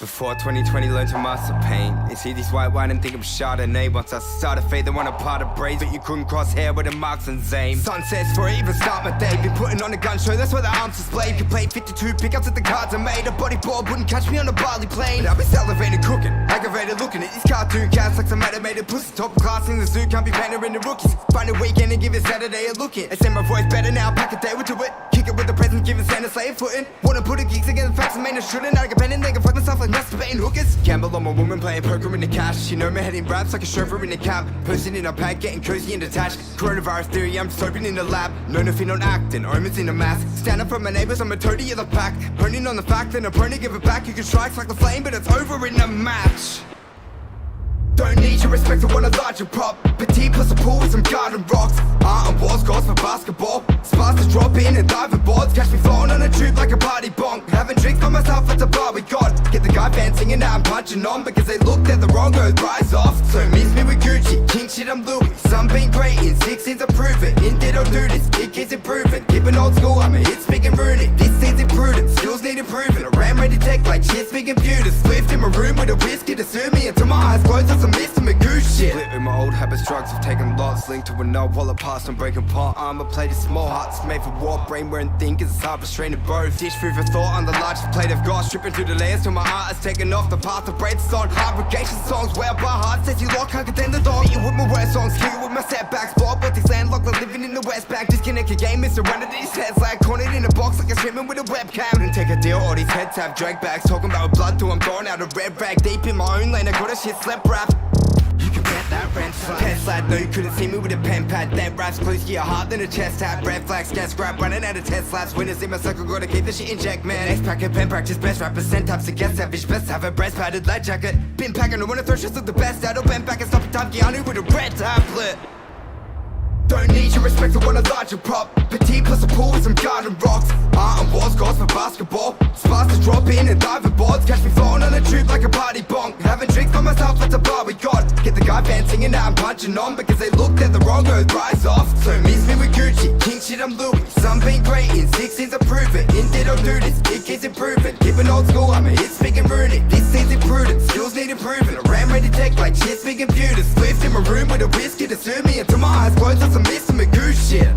Before 2020 learned to master pain. They see these white wine and think I'm Chardonnay. Once I started fade, they want a part of braids, but you couldn't cross hair with the marks and aim. Sunsets for even start my day. Been putting on a gun show, that's why the arms displayed. Could play 52 pickups at the cards I made. A bodyboard wouldn't catch me on a barley plane. But I'll be salivating, cooking, aggravated looking at these cartoon cats like some animated pussy. Top class in the zoo, can't be pandering the rookies. Find a weekend and give it Saturday a look in. I send my voice better now, pack a day with it. Kick it with the present, giving Santa say a footing. Wanna put a geeks against the facts and main I shouldn't. I get pen and they can fuck themselves like masturbating hookers. Gamble on my woman, playing poker in the cash. You know me heading raps like a chauffeur in the cab. Person in a pack, getting cozy and detached. Coronavirus theory, I'm just open in the lab. No nothing on acting, omens in a mask. Stand up for my neighbors, I'm a toady of the pack. Honing on the fact that a pony give it back. You can strike like the flame, but it's over in a match. Don't need your respect, I want a larger prop. Petite plus a pool with some garden rocks. Art and walls, goals for basketball. Sparks to drop in and dive with boards. Catch me falling on a tube like a party bonk. Having drinks by myself at the bar with God. Get the guy band singing now I'm punching on. Because they looked at the wrong girl, rise off. So miss me with Gucci, king shit I'm Louis. Some been great in 16 to prove it. In ditto do this, kid kids improving. Keeping old school, I'm a hit speaking runic. This seems imprudent, skills need improving. I ran ready tech like shit speaking computers. Swift in my room with a whiskey to sue me. Until my eyes closed on some Mr. Magoo shit. Split with my old habits, drugs have taken lots. Linked to a no wallet past and breaking apart. Armor plated small hearts made for war. Brain wearing thinkers, it's hard restraining both. Dish food for thought on the largest plate of God. Stripping through the layers till my heart has taken off the path of breaks on. Congregation songs where my heart says you lock, can't contend the door. You with my worst songs, kill with my setbacks. Blow up with these landlocked, like living in the West Bank. Disconnected game, Mr. Run of these heads like cornered in a box like a swimming with a webcam. Didn't take a deal, all these heads have drag bags. Talking about blood till I'm gone out of red rag. Deep in my own lane, I got a shit slap wrapped. You can bet that rent slide. Pen slide, no you couldn't see me with a pen pad. That raps close to your heart than a chest tap. Red flags, gas grab, running out of test slaps. Winners in my circle, gotta keep the shit in check, man. X-pack and pen practice, best rappers, send types to get savage. Best have a breast padded light jacket. Been packing, I wanna throw shots of the best out. I'll bend back and stop a time, Keanu with a red tablet. Don't need your respect, I want a larger prop. Petite plus a pool with some garden rocks. Art and walls, goals for basketball. Sparks to drop in and dive with boards. Catch me falling on a tube like a party bonk. Having drinks by myself at the bar with God. Get the guy band singing now I'm punching on. Because they looked at the wrong girl, rise off. So miss me with Gucci, king shit I'm Louis. Some been great in 16 to prove it. In ditto do this, kid kids improving. Keeping old school, I'm a hit speaking runic. This seems imprudent, skills need improving. I ran ready tech like shit speaking computers. Swift in my room with a whiskey to sue me. Until my eyes closed on some Mr. Magoo shit.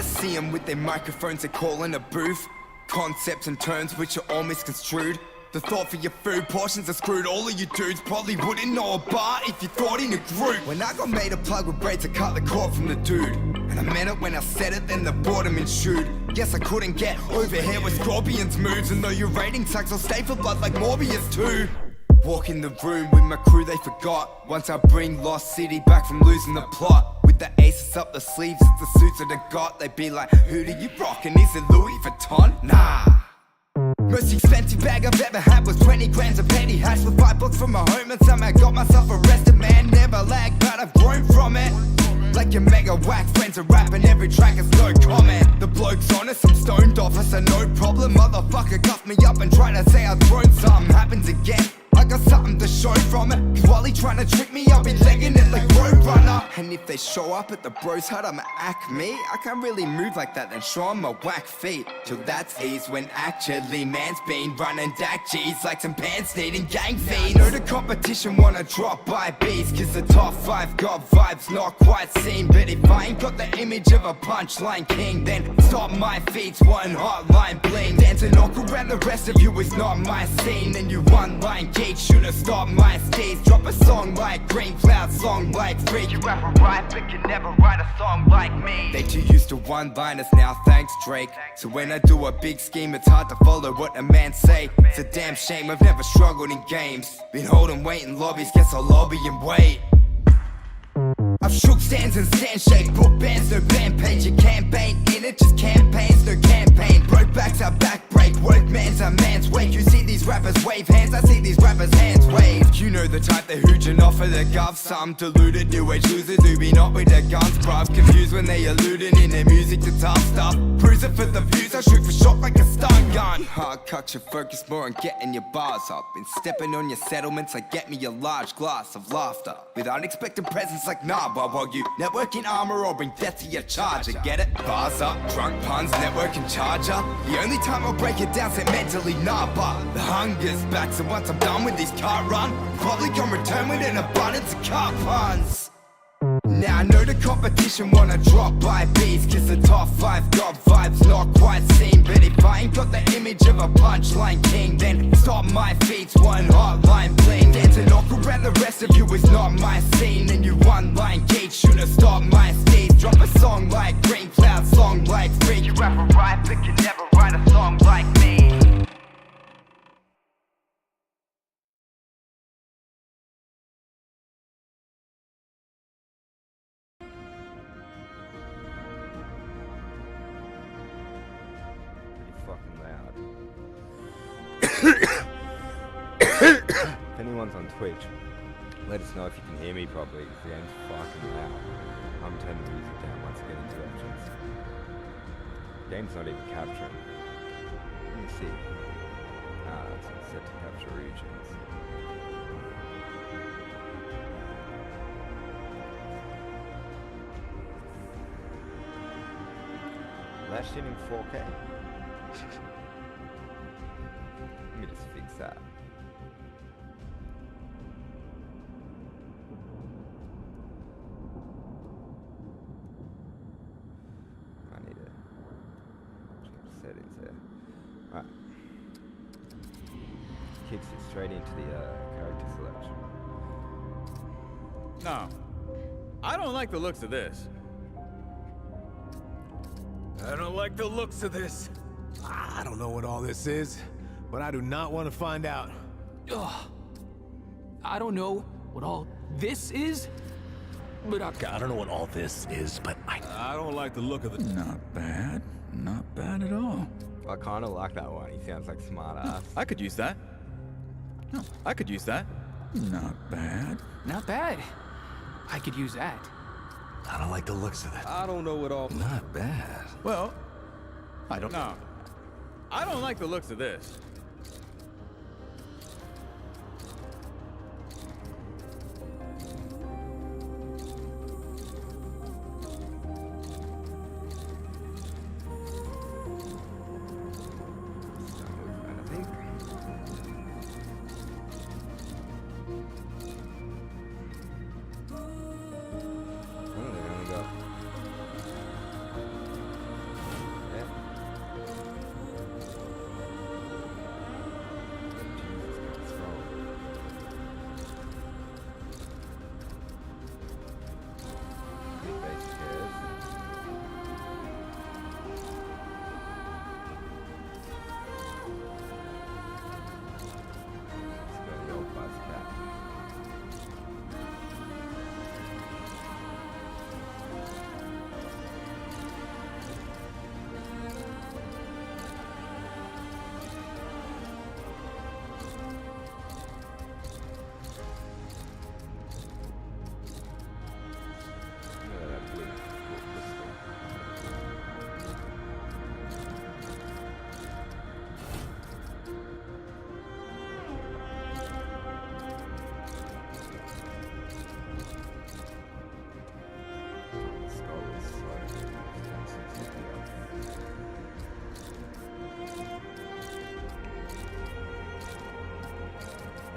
See them with their microphones, they call in a booth. Concepts and terms which are all misconstrued. The thought for your food portions are screwed. All of you dudes probably wouldn't know a bar if you thought in a group. When I got made a plug with braids, I cut the cord from the dude. And I meant it when I said it, then the boredom ensued. Guess I couldn't get over here with Scorpion's moves. And though your rating sucks, I'll stay for blood like Morbius too. Walk in the room with my crew, they forgot. Once I bring Lost City back from losing the plot. With the aces up the sleeves, it's the suits that I got. They be like, who do you rockin'? Is it Louis Vuitton? Nah. Most expensive bag I've ever had was 20 grams of petty hash with 5 bucks from my home and somehow got myself arrested, man. Never lag, but I've grown from it. Like your mega whack friends are rapping, every track is no comment. The bloke's honest, I'm stoned off, I said no problem. Motherfucker cuffed me up and tried to say I've thrown something. Happens again, I got something to show from it. Cause while he trying to trick me, I'll be legging it like Roadrunner. And if they show up at the bros hut, I'ma act me. I can't really move like that, then show 'em my whack feet. Till that's ease when actually man's been running DAC G's like some pants needing gang feeds. Know the competition wanna drop by B's, cause the top 5 got vibes not quite seen. But if I ain't got the image of a punchline king, then stop my feet's one hotline bling. Dance and knock around the rest of you is not my scene. Then you one line geek, should've stopped my steez. Drop a song like Green Cloud, song like Freak. You rap a right, but can never write a song like me. They too used to one-liners now, thanks Drake. So when I do a big scheme, it's hard to follow what a man say. It's a damn shame I've never struggled in games. Been holding weight in lobbies, guess I'll lobby and wait. I've shook stands and stand shake, book bands, no band page. Your campaign in it, just campaigns, no campaign. Broke backs, our back break. break. Work man's a man's wake. You see these rappers wave hands, I see these rappers hands wave. You know the type that hooching off of the gov. Some deluded new age losers who be not with their guns, bruv. Confused when they alluding in their music to tough stuff. Cruising for the views, I shoot for shot like a stun gun. Hard cut, you focus more on getting your bars up. Been stepping on your settlements like get me a large glass of laughter. With unexpected presence like Naba, while you networking armor or bring death to your charger. Get it? Bars up, drunk puns, networking charger. The only time I'll break it down, say mentally Naba. The hunger's back, so once I'm done with this car run, probably gonna return with an abundance of car puns. Now I know the competition wanna drop by beats, cause the top 5 got vibes not quite seen. But if I ain't got the image of a punchline king, then stop my feats, one hotline bling. Then to knock around the rest of you is not my scene. And you one line gate should've stopped my steed. Drop a song like Green Cloud, song like Freak. You rap a right but can never write a song like me. If anyone's on Twitch, let us know if you can hear me properly, because the game's fucking loud. I'm turning the music down once I get interruptions. The game's not even capturing. Let me see. It's set to capture regions. Lashed in 4K. Let me just fix that. I need to change settings there. Right. Kicks it straight into the character selection. No. I don't like the looks of this. I don't like the looks of this. I don't know what all this is, but I do not want to find out. Ugh. I don't know what all this is, but I don't know what all this is, but I don't like the look of the... Not bad. Not bad at all. I kind of like that one. He sounds like smart ass. I could use that. No, I could use that. Not bad. not bad. I could use that. I don't like the looks of it. I don't know what all... Not bad. Well, I don't know. I don't like the looks of this.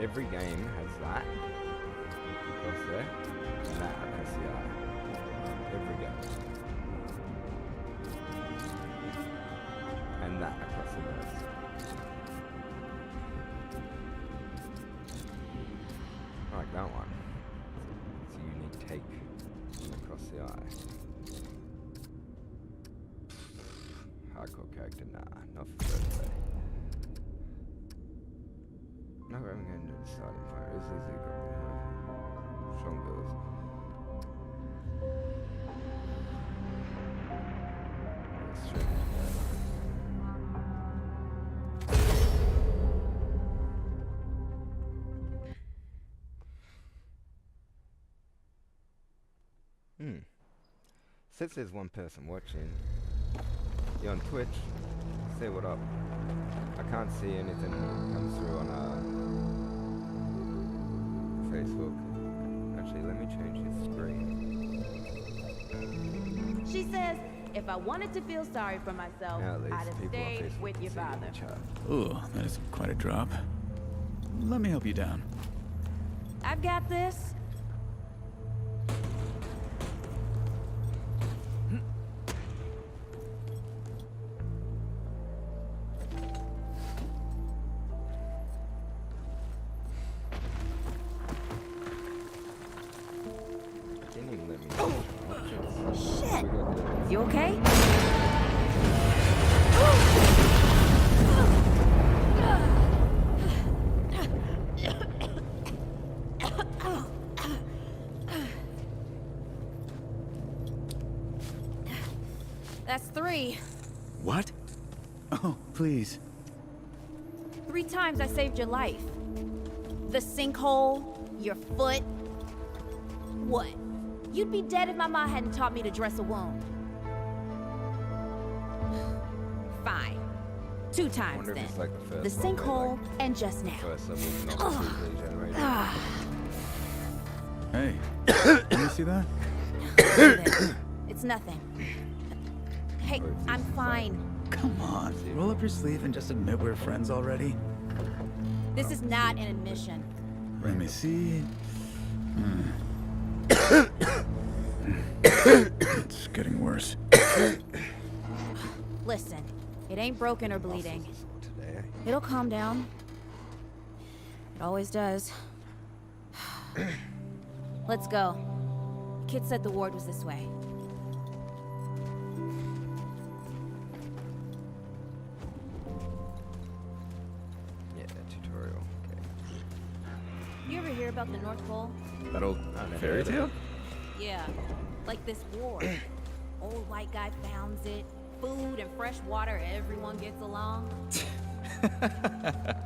Every game has that across there, and that across the eye. Every game. And that across the nose. I like that one. It's a unique take across the eye. Hardcore character, nah, not for birthday. No, I'm going to do the starting fire. This is a good strong builds. Says there's one person watching. You on Twitch? Say what up. I can't see anything come through on Facebook. Actually, let me change his screen. She says, if I wanted to feel sorry for myself, Now at least I'd have people on stayed Facebook with can your see it in father. the chat. Ooh, that is quite a drop. Let me help you down. I've got this. Didn't even let me options. Shit. We got this. You okay? That's 3. What? Oh, please. 3 times I saved your life. The sinkhole, your foot. What? You'd be dead if my mom hadn't taught me to dress a wound. Fine. 2 times wonder if then. it's like the The first one where, sinkhole like, and just now. First level's not procedurally generated. Hey, can you see that? It's nothing. Hey, I'm fine. Come on, roll up your sleeve and just admit we're friends already. This is not an admission. Let me see. It's getting worse. Listen, it ain't broken or bleeding. Today. It'll calm down. It always does. Let's go. Kid said the ward was this way. Yeah, tutorial. Okay. You ever hear about the North Pole? That old never fairy heard of tale? it. Yeah, like this ward. Old white guy founds it. Food and fresh water, everyone gets along. That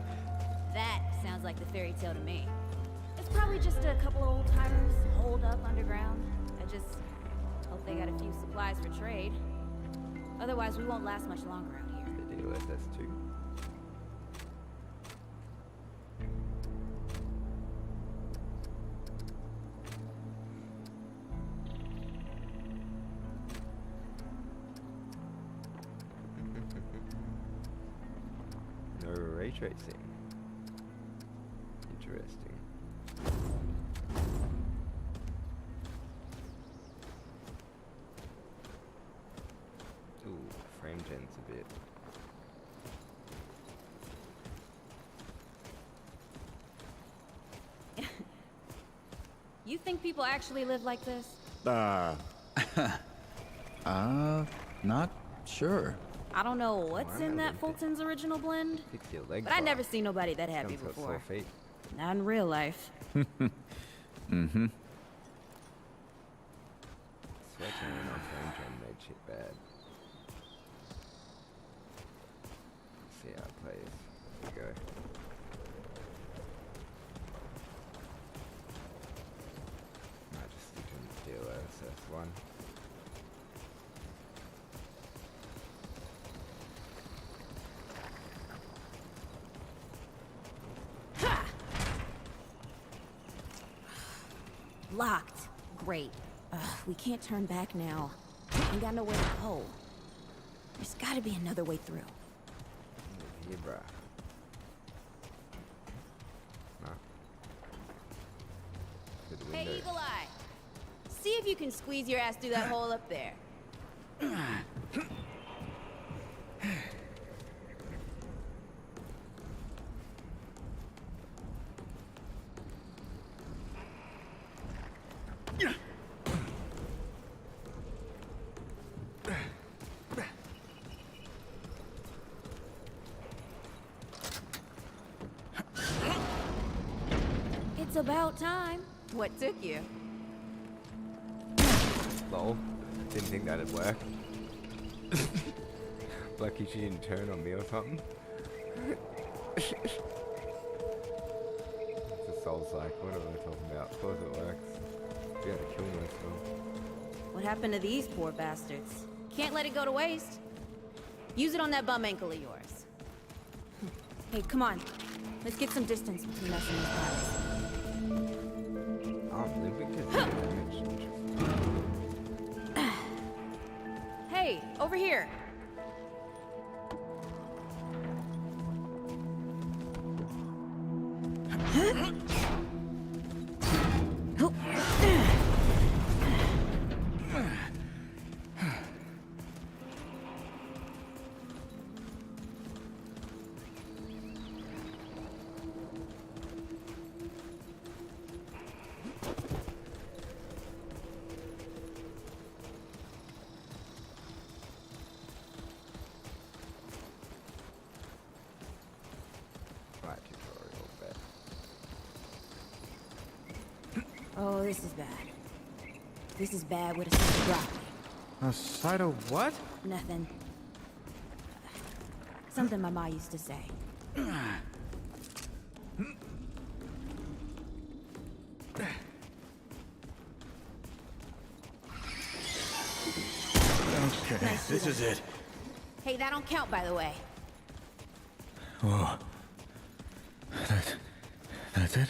sounds like the fairy tale to me. It's probably just a couple of old timers holed up underground. I just hope they got a few supplies for trade. Otherwise, we won't last much longer out here. The deal SS2. No ray tracing. Interesting. Ooh, frame gen's a bit. You think people actually live like this? Not sure. I don't know what's I in know that they- Fulton's original blend, Fix your leg but I bar. never seen nobody that happy Comes with before. sore feet. Not in real life. Mm-hmm. Switching in on frame gen made shit bad. Let's see how it plays. Here we go. Might just stick in the steel SS1. Locked. Great. We can't turn back now. Ain't got nowhere to go. There's gotta be another way through. Here, bruh. Nah. Through the Hey, window. Eagle Eye. See if you can squeeze your ass through that hole up there. It's about time. What took you? Lol. Didn't think that'd work. Lucky she didn't turn on me or something. It's a soul cycle, what am I talking about? Of course it works. We had to kill myself. What happened to these poor bastards? Can't let it go to waste. Use it on that bum ankle of yours. Hey, come on. Let's get some distance between us and these guys. I'm limping because of damage. Hey, over here. Right, tutorial bit. Oh, this is bad. This is bad with a side of broccoli. A side of what? Nothing. Something my ma used to say. Okay, Nice this to is it. Hey, that don't count, by the way. Whoa. That's it?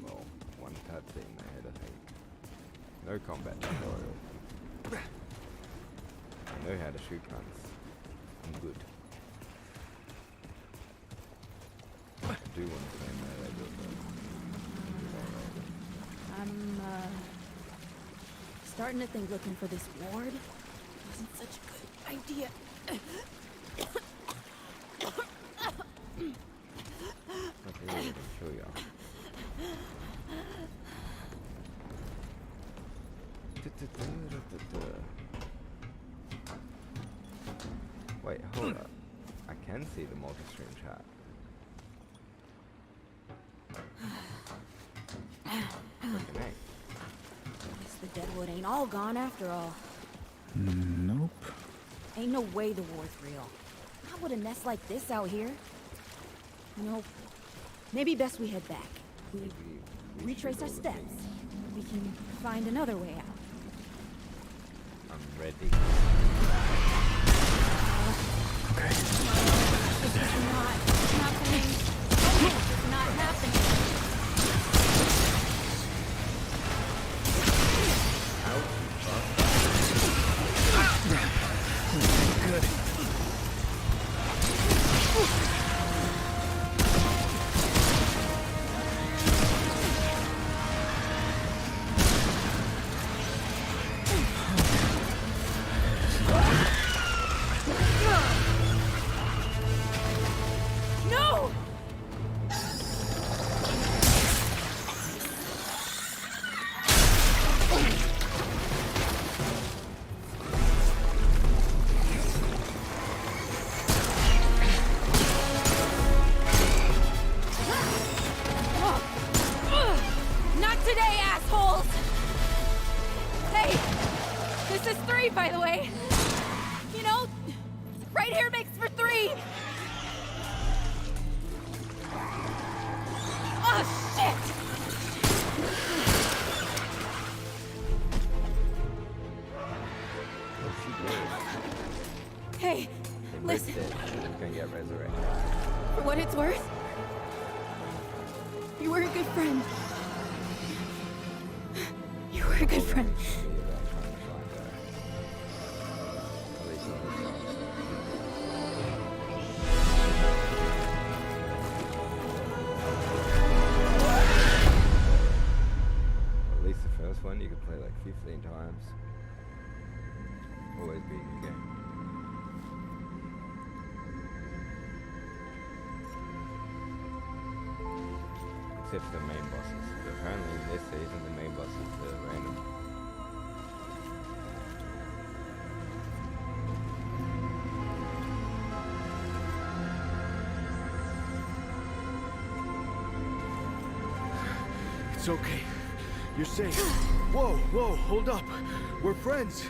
Well, one cutscene ahead, I think. No combat tutorial. I know how to shoot guns. I'm good. I do want to play my radio, I'm, starting to think looking for this ward wasn't such a good idea. Okay, we're gonna kill ya. Wait, hold up. I can see the multi-stream chat. Freaking A. Guess the Deadwood ain't all gone after all. Nope. Ain't no way the ward's real. Not with a nest like this out here. You know, maybe best we head back. We retrace our steps. We can find another way out. I'm ready. Okay. This is not happening. This is not happening. Good. No! Not today, assholes! Hey! This is 3, by the way. You know, right here makes for 3. Oh, shit! Oh, she did. Hey, They both listen, did. She's gonna get resurrected. for what it's worth, you were a good friend. You were a good friend. Be about trying to find her. At least on this one. At least the first one you could play like 15 times. Always be a new game. Except for the main bosses. But apparently in this season the main boss is random. It's okay. You're safe. Whoa, whoa, hold up. We're friends.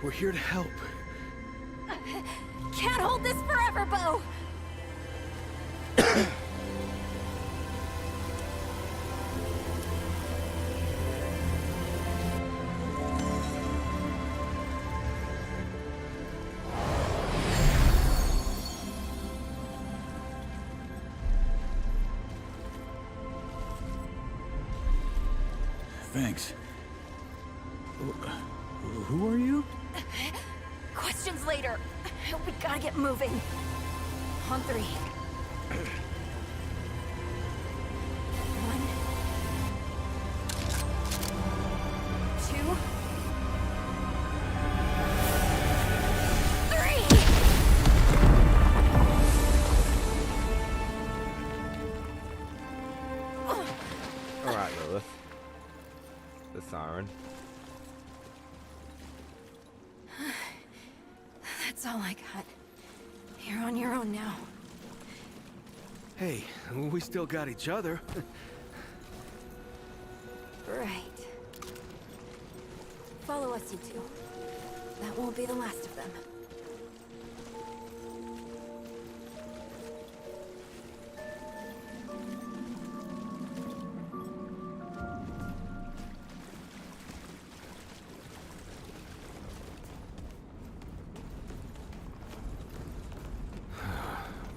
We're here to help. Can't hold this forever, Bo! Thanks. Who are you? Questions later. We gotta get moving. On 3. 1, 2, 3! Alright, Lilith. The siren. That's all I got. You're on your own now. Hey, we still got each other. Right. Follow us, you two. That won't be the last of them.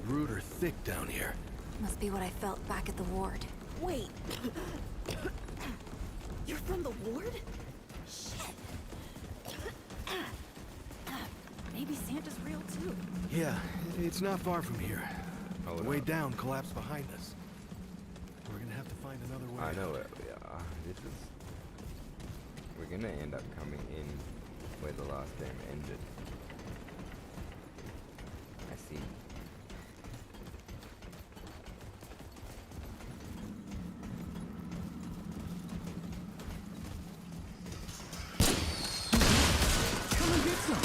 Rude or thick down here. Must be what I felt back at the ward. Wait. You're from the ward? Shit. Maybe Santa's real too. Yeah, it's not far from here. Oh, The no. way down collapsed behind us. We're gonna have to find another way. I know where we are. This is... We're gonna end up coming in where the last game ended. I see. Come and get some.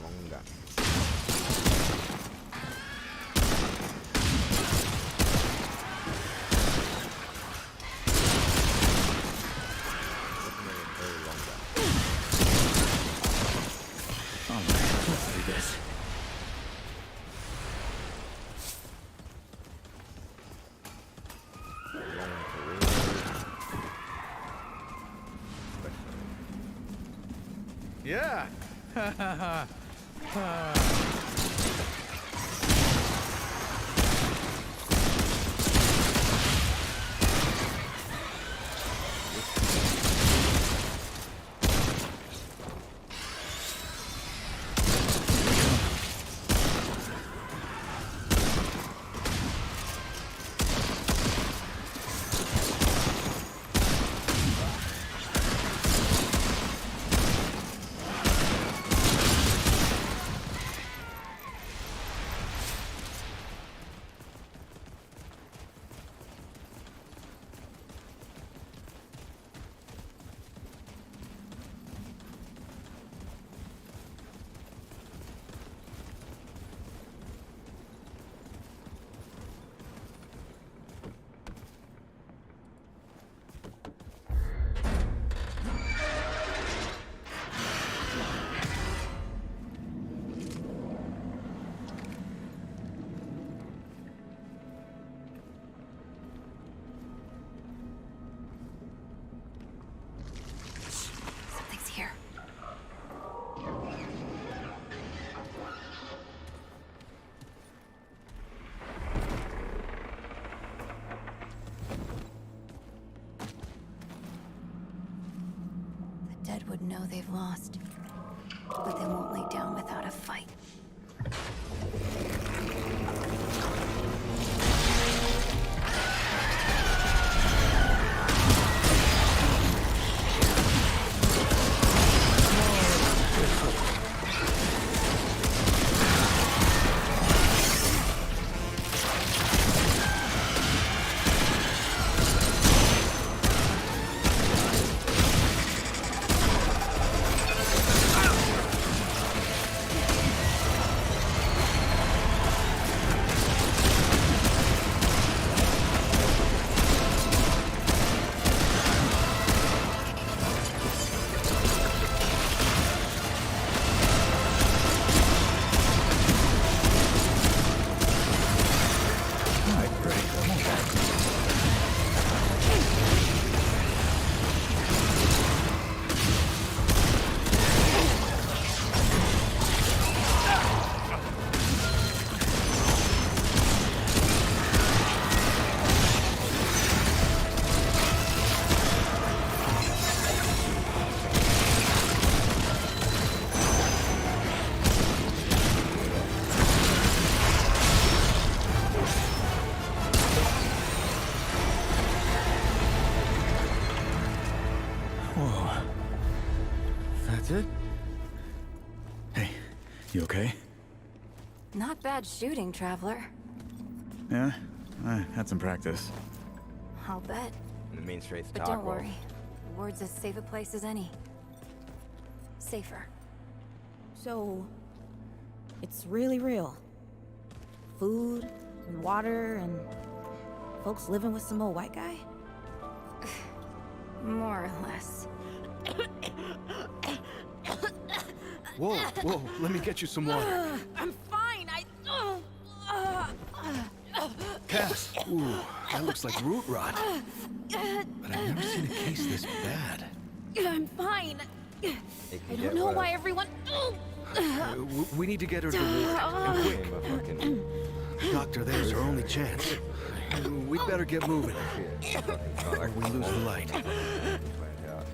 Longer. All right, let's do this. Yeah. Something's here. The dead would know they've lost, but they won't lay down without a fight. That's it? Hey, you okay? Not bad shooting, Traveler. Yeah, I had some practice. I'll bet. And the main straight's But dark. don't worry. The ward's as safe a place as any. Safer. So, it's really real. Food and water and folks living with some old white guy? More or less. Whoa, whoa, let me get you some water. I'm fine. Cass! Ooh, that looks like root rot. But I've never seen a case this bad. I'm fine. It can I get don't know worse. why everyone. We need to get her to the ward, and quick. Became a fucking Doctor, there's our only chance. We'd better get moving, shit. or we lose the light. Find out.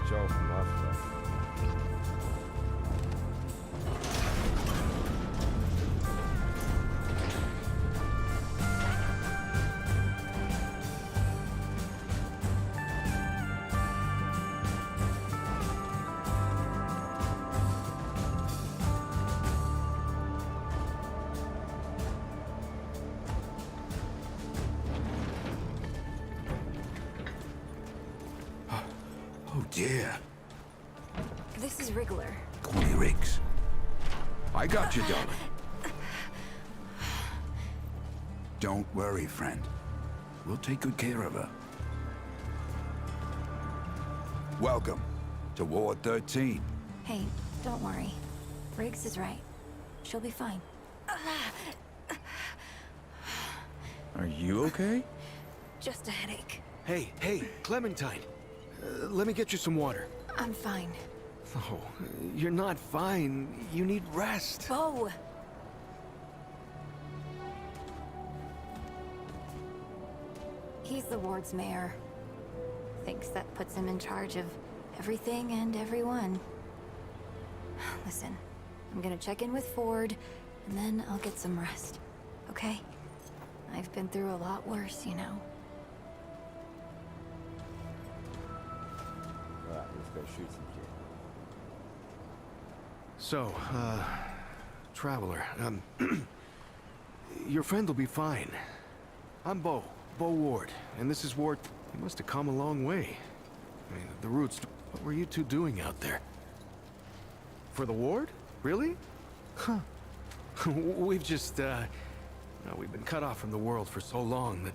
It's Joel from last time. Oh dear. This is Wriggler. Call me Riggs. I got you, darling. Don't worry, friend. We'll take good care of her. Welcome to Ward 13. Hey, don't worry. Riggs is right. She'll be fine. Are you okay? Just a headache. Hey, Clementine. Let me get you some water. I'm fine. Oh, you're not fine. You need rest. Bo! He's the ward's mayor. Thinks that puts him in charge of everything and everyone. Listen, I'm gonna check in with Ford, and then I'll get some rest. Okay? I've been through a lot worse, you know. Alright, let's go shoot some shit. So, Traveler, your friend will be fine. I'm Bo Ward, and this is Ward. You must have come a long way. I mean, the roots. What were you two doing out there? For the ward? Really? Huh. We've just, we've been cut off from the world for so long that...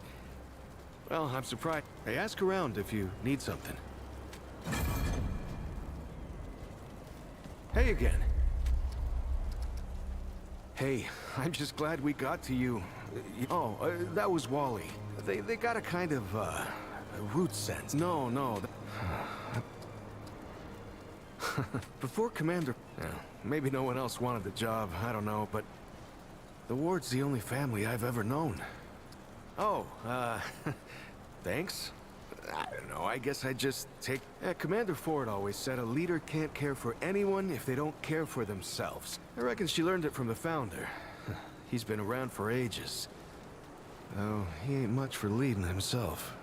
Well, I'm surprised. Hey, ask around if you need something. Hey again. Hey, I'm just glad we got to you. That was Wally. They got a kind of, a root sense. No. Before Commander... maybe no one else wanted the job, I don't know, but... The ward's the only family I've ever known. Oh, thanks? I don't know, I guess I just take... Commander Ford always said a leader can't care for anyone if they don't care for themselves. I reckon she learned it from the Founder. He's been around for ages. Oh, he ain't much for leading himself.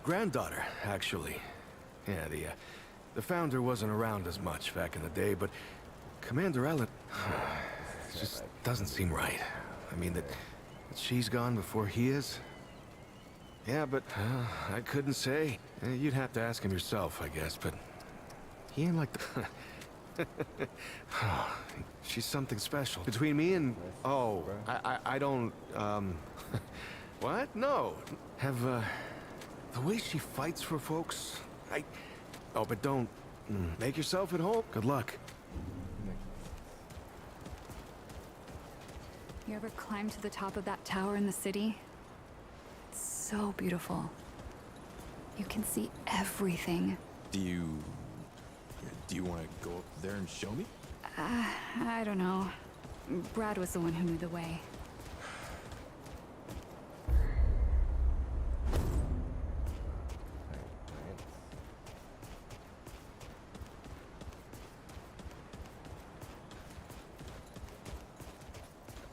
Granddaughter, actually. Yeah, the Founder wasn't around as much back in the day, but Commander Ellen... just doesn't seem right. I mean, that she's gone before he is. Yeah, but I couldn't say. You'd have to ask him yourself, I guess, but... He ain't like the... She's something special. Between me and... Oh, I don't, What? No. Have, the way she fights for folks... Oh, but don't... Make yourself at home. Good luck. You ever climbed to the top of that tower in the city? It's so beautiful. You can see everything. Do you want to go up there and show me? I don't know. Brad was the one who knew the way.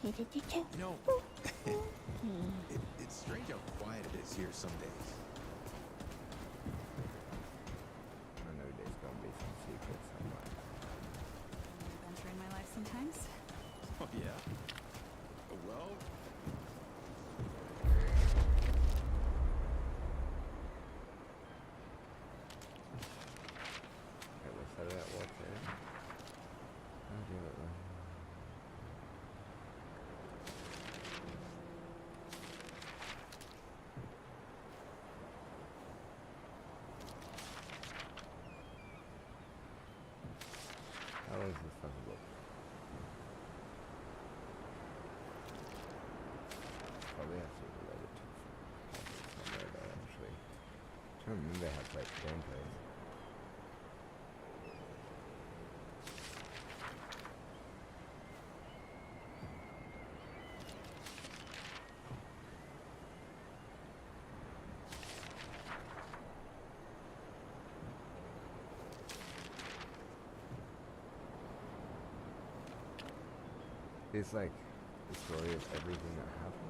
You know, it's strange how quiet it is here some days. I know there's gonna be some secrets somewhere. Adventure in my life sometimes. Oh, yeah? Well... Okay, let's set it at what's there. I'll do it then. How long does this stuff look? Probably have to relate it to somewhere there actually. I'm trying to remember how to play gameplays. It's like the story of everything that happened.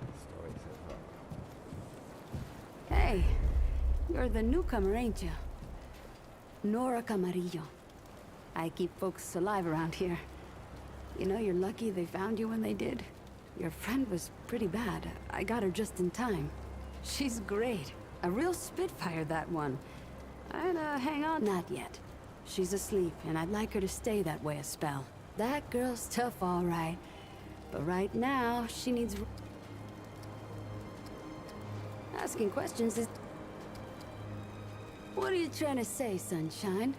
That's the story so far. Hey, you're the newcomer, ain't you? Nora Camarillo. I keep folks alive around here. You know, you're lucky they found you when they did. Your friend was pretty bad. I got her just in time. She's great. A real spitfire, that one. I'd hang on. Not yet. She's asleep, and I'd like her to stay that way a spell. That girl's tough, all right. But right now, she needs... Asking questions is... What are you trying to say, sunshine?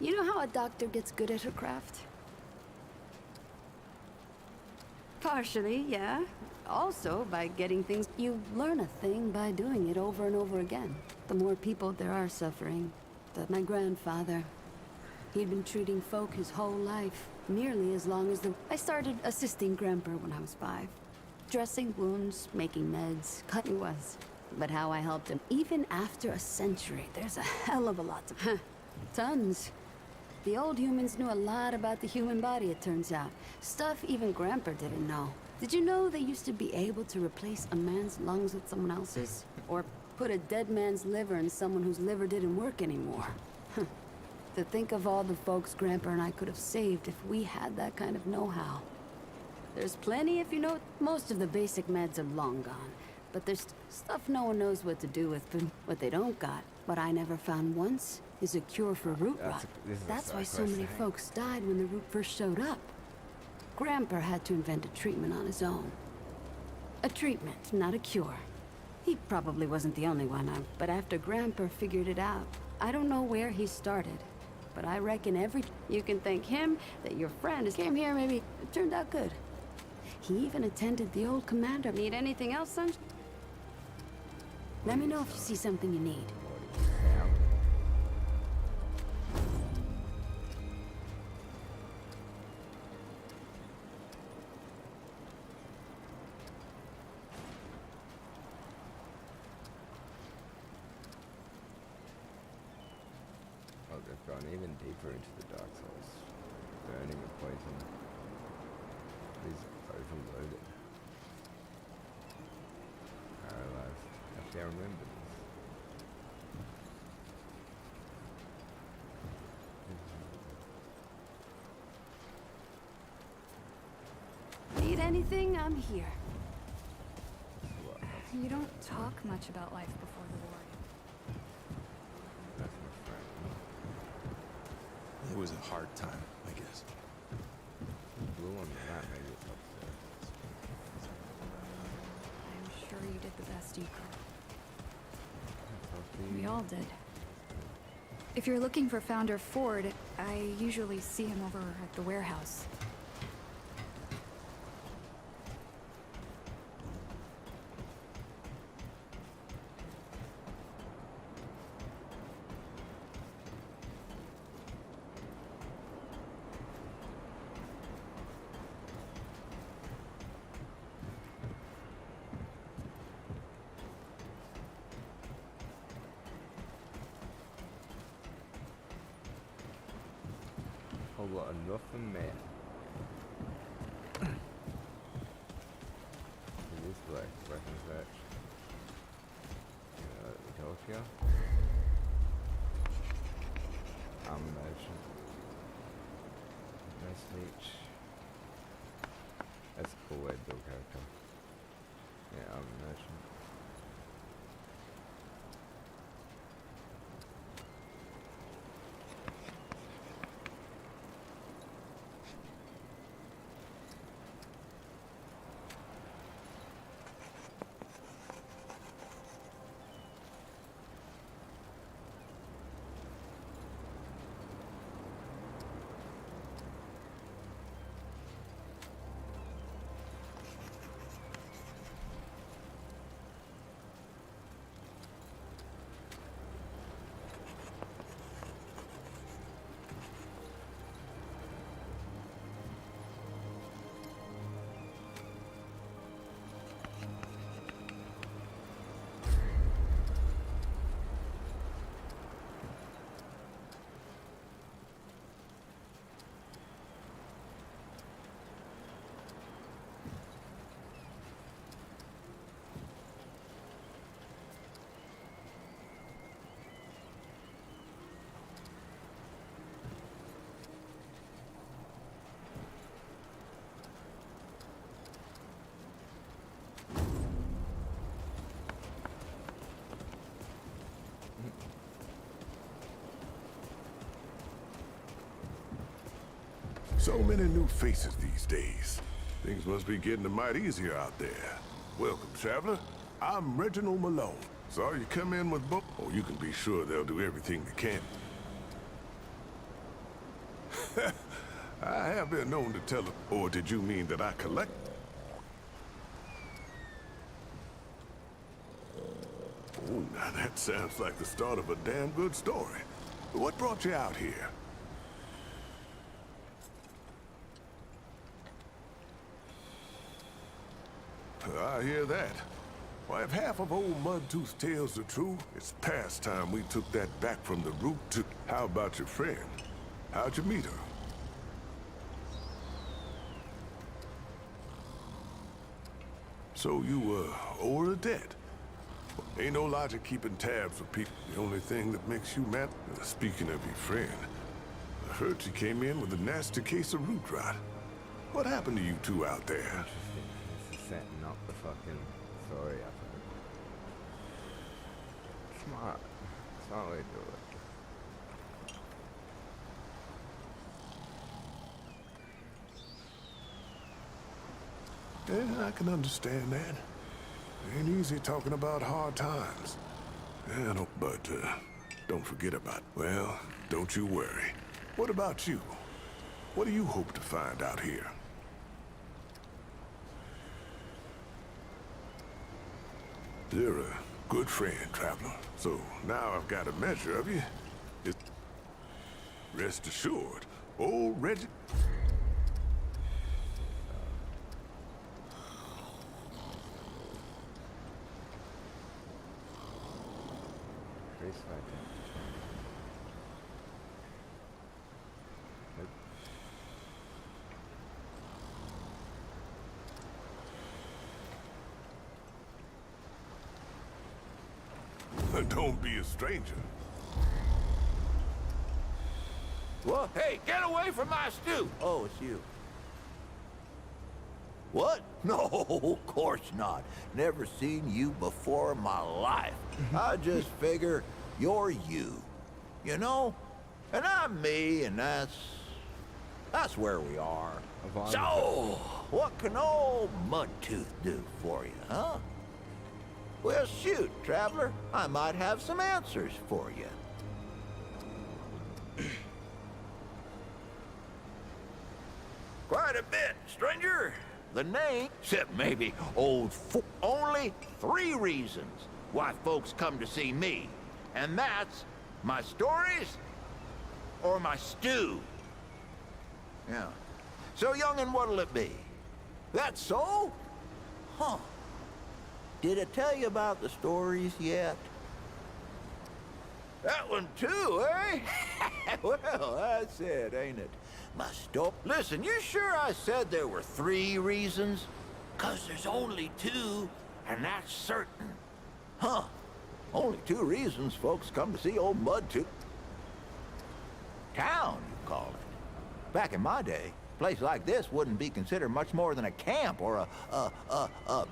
You know how a doctor gets good at her craft? Partially, yeah. Also, by getting things... You learn a thing by doing it over and over again. The more people there are suffering. My grandfather, he'd been treating folk his whole life. Nearly as long as the... I started assisting Grandpa when I was 5. Dressing wounds, making meds, cutting was. But how I helped him, even after a century, there's a hell of a lot to... Tons. The old humans knew a lot about the human body, it turns out. Stuff even Grandpa didn't know. Did you know they used to be able to replace a man's lungs with someone else's? Or put a dead man's liver in someone whose liver didn't work anymore? To think of all the folks Grandpa and I could have saved if we had that kind of know-how. There's plenty if you know. Most of the basic meds are long gone. But there's stuff no one knows what to do with. But what they don't got, what I never found once, is a cure for root rot. That's why so many folks died when the root first showed up. Grandpa had to invent a treatment on his own. A treatment, not a cure. He probably wasn't the only one, but after Grandpa figured it out, I don't know where he started. But I reckon you can thank him that your friend came here, maybe it turned out good. He even attended the old commander. Need anything else, son? Let me know if you see something you need. Oh, they've gone even deeper into the dark souls. Burning and poison. These are overloaded. Paralyzed. Actually, I remember Need anything? I'm here. this. What? That's You don't talk much about life before the war. That's my friend. It was a hard time, I guess. Blue on the map, maybe it's upstairs. I'm sure you did the best you could. Coffee. We all did. If you're looking for Founder Ford, I usually see him over at the warehouse. Whole lot of nothing, man. This way, weapons fetch. Tokyo. Ammunition. Nice H. That's a cool way to build character. Yeah, ammunition. So many new faces these days. Things must be getting a mite easier out there. Welcome, traveler. I'm Reginald Malone. Saw you come in with both. Oh, you can be sure they'll do everything they can. I have been known to tell them. Or did you mean that I collect? Oh, now that sounds like the start of a damn good story. What brought you out here? I hear that. Why, if half of old Mudtooth's tales are true, it's past time we took that back from the root to... How about your friend? How'd you meet her? So you, owe her a debt? Ain't no logic keeping tabs with people. The only thing that makes you mad... Speaking of your friend, I heard you came in with a nasty case of root rot. What happened to you two out there? This is setting up the fucking story, I think. Smart. Smart way to do it. Yeah, I can understand that. Ain't easy talking about hard times. Yeah, but don't forget about... Well, don't you worry. What about you? What do you hope to find out here? You're a good friend, traveler. So now I've got a measure of you. Rest assured, old Reggie... Race fighting. Nope. Don't be a stranger. What? Hey, get away from my stew! Oh, it's you. What? No, of course not. Never seen you before in my life. I just figure you're you. You know? And I'm me, and that's where we are. So, what can old Mudtooth do for you, huh? Well, shoot, traveler. I might have some answers for you. Quite a bit, stranger. The name, except maybe only 3 reasons why folks come to see me. And that's my stories or my stew. Yeah. So, youngin', what'll it be? That so? Huh. Did I tell you about the stories yet? That one too, eh? Well, that's it, ain't it? My story. Listen, you sure I said there were 3 reasons? 'Cause there's only 2, and that's certain. Huh. Only 2 reasons folks come to see old Mudtooth. Town, you call it. Back in my day, a place like this wouldn't be considered much more than a camp or a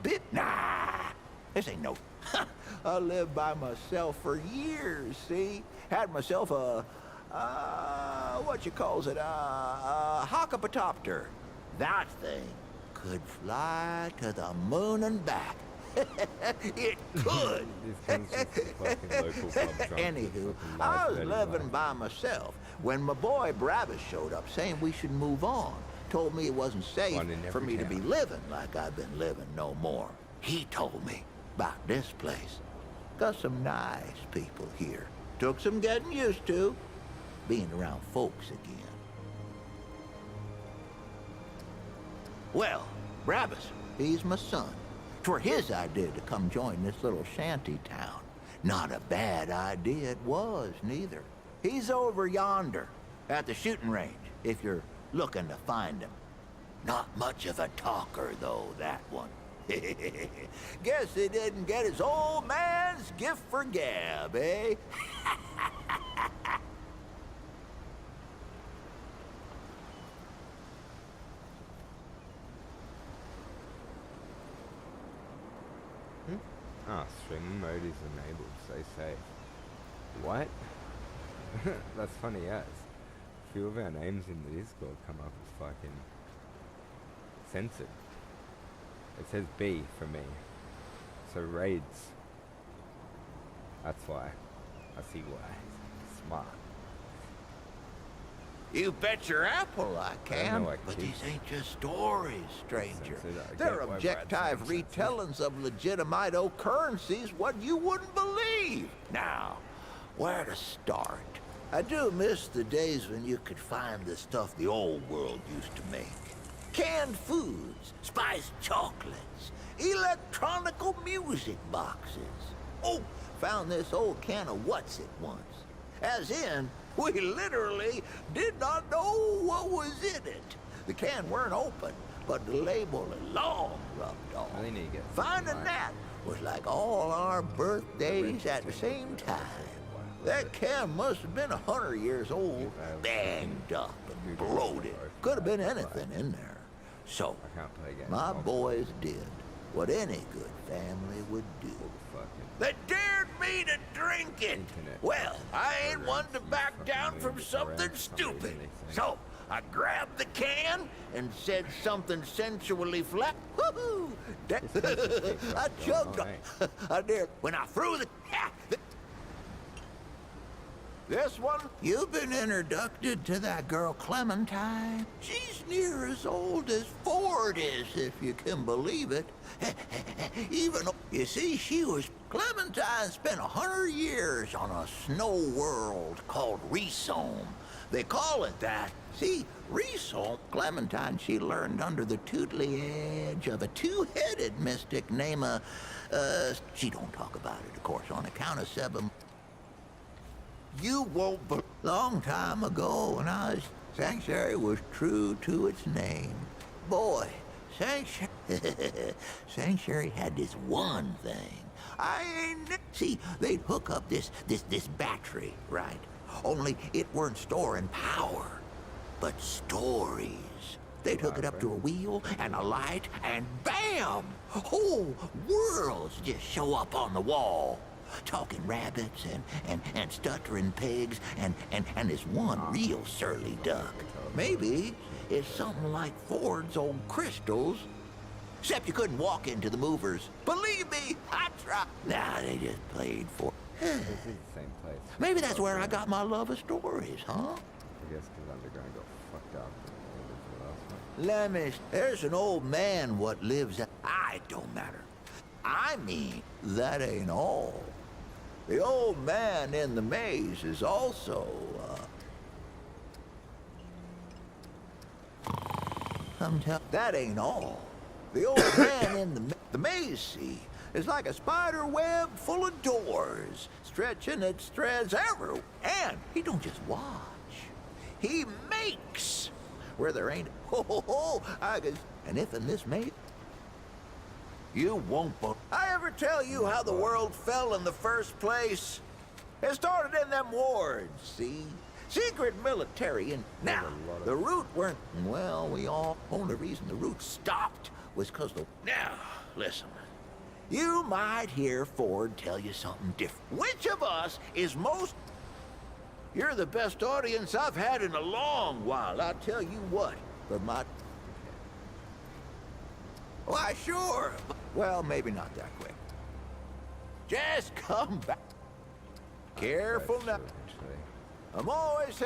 bit. Nah, this ain't no. I lived by myself for years, see? Had myself what you calls it, a hockapatopter. That thing could fly to the moon and back. It could. Anywho, I was living by myself when my boy Brabus showed up saying we should move on. Told me it wasn't safe for me to be living like I've been living no more. He told me about this place. Got some nice people here. Took some getting used to, being around folks again. Well, Brabus, he's my son. 'Twere his idea to come join this little shanty town. Not a bad idea it was, neither. He's over yonder, at the shooting range, if you're looking to find him. Not much of a talker, though, that one. Guess he didn't get his old man's gift for gab, eh? Ah, streaming mode is enabled, stay safe. What? That's funny as. A few of our names in the Discord come up as fucking censored. It says B for me. So raids. That's why. I see why. Smart. You bet your apple I can, but these ain't just stories, stranger. They're objective retellings of legitimate occurrences what you wouldn't believe. Now, where to start? I do miss the days when you could find the stuff the old world used to make. Canned foods, spiced chocolates, electronical music boxes. Oh, found this old can of what's it once. As in, we literally did not know what was in it. The can weren't open, but the label had long rubbed off. Finding that was like all our birthdays at the same time. That can must have been 100 years old, banged up and bloated. Could have been anything in there. So, my boys did what any good family would do. They dared me to drink it. Well, I ain't one to back down from something stupid. So, I grabbed the can and said something sensually flat. Woohoo! I chugged it. I did. When I threw the... This one, you've been introduced to that girl Clementine. She's near as old as Ford is, if you can believe it. Even, you see, Clementine spent 100 years on a snow world called Resome. They call it that. See, Resome, Clementine, she learned under the tutelage of a two-headed mystic named, she don't talk about it, of course, on account of 7... You won't believe. Long time ago, when Sanctuary was true to its name. Boy, Sanctuary had this one thing. See, they'd hook up this battery, right? Only it weren't storing power, but stories. They'd hook it up to a wheel and a light, and bam! Whole worlds just show up on the wall. Talking rabbits and stuttering pigs and this one real surly duck. Maybe it's something like Ford's old crystals. Except you couldn't walk into the movers. Believe me, I tried. Nah, they just played for. This is the same place. Maybe that's where I got my love of stories, huh? I guess because Underground got fucked up. Lemish, there's an old man what lives at. It don't matter. I mean, that ain't all. The old man in the maze is also, that ain't all. The old man in the maze, see, is like a spider web full of doors, stretching its threads everywhere. And he don't just watch. He makes where there ain't. And if in this maze, you won't. I ever tell you how the world fell in the first place? It started in them wards, see? Secret military, and now, the route weren't, well, we all, only reason the route stopped was because the, now, listen. You might hear Ford tell you something different. Which of us is most, you're the best audience I've had in a long while, I'll tell you what, but my, why, sure. Well, maybe not that quick. Just come back. Careful now. I'm always.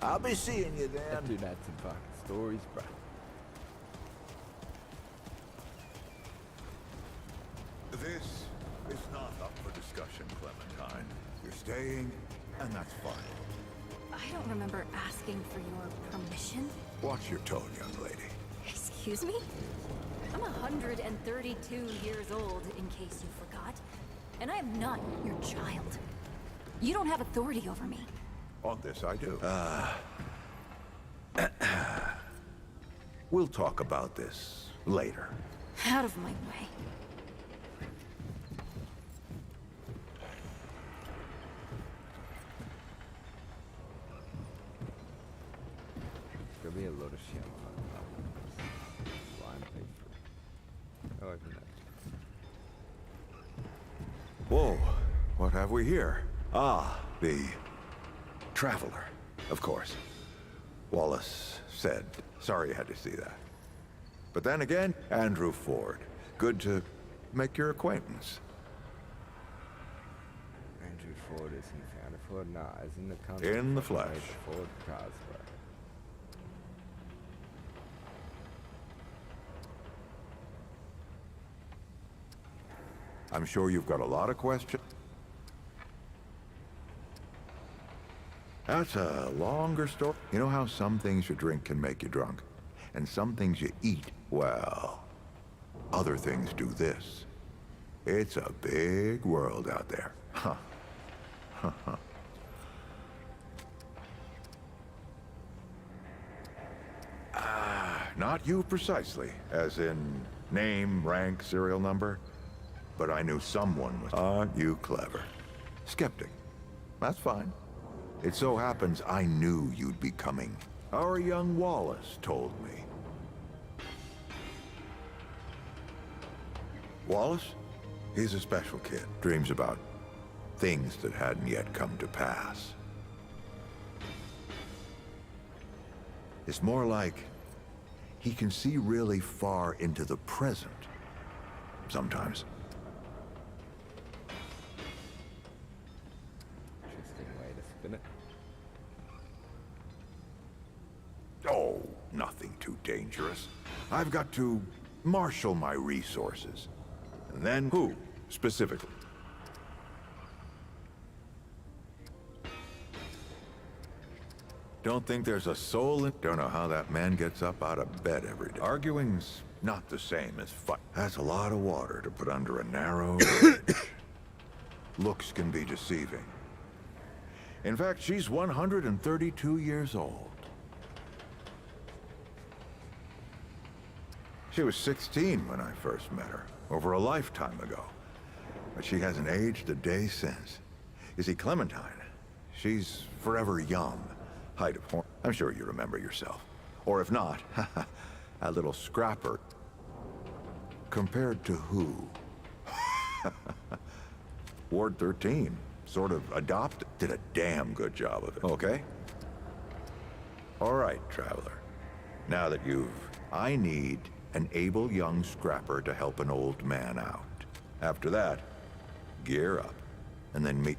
I'll be seeing you then. Dude, that's some fucking stories, bro. This is not up for discussion, Clementine. You're staying, and that's fine. I don't remember asking for your permission. Watch your tone, young lady. Excuse me? I'm 132 years old, in case you forgot. And I am not your child. You don't have authority over me. On this, I do. We'll talk about this later. Out of my way. There'll be a load of shit on blind playthrough. Oh, I can Whoa, what have we here? The Traveler, of course. Wallace said, sorry you had to see that. But then again, Andrew Ford. Good to make your acquaintance. Andrew Ford isn't Andrew Ford? Nah, isn't the country In the flesh. Ford cosplay. I'm sure you've got a lot of questions. That's a longer story. You know how some things you drink can make you drunk? And some things you eat, well, other things do this. It's a big world out there. Huh. Not you precisely, as in name, rank, serial number. But I knew someone was... Aren't you clever? Skeptic. That's fine. It so happens I knew you'd be coming. Our young Wallace told me. Wallace? He's a special kid. Dreams about things that hadn't yet come to pass. It's more like he can see really far into the present. Sometimes. Interesting way to spin it. Oh, nothing too dangerous. I've got to marshal my resources. And then who, specifically? Don't think there's a soul in... Don't know how that man gets up out of bed every day. Arguing's not the same as fight. That's a lot of water to put under a narrow bridge. Looks can be deceiving. In fact, she's 132 years old. She was 16 when I first met her, over a lifetime ago. But she hasn't aged a day since. You see, Clementine, she's forever young. Height of horn. I'm sure you remember yourself. Or if not, a little scrapper. Compared to who? Ward 13. Sort of adopted. Did a damn good job of it, okay? All right, Traveler. Now that I need an able young scrapper to help an old man out. After that, gear up, and then meet...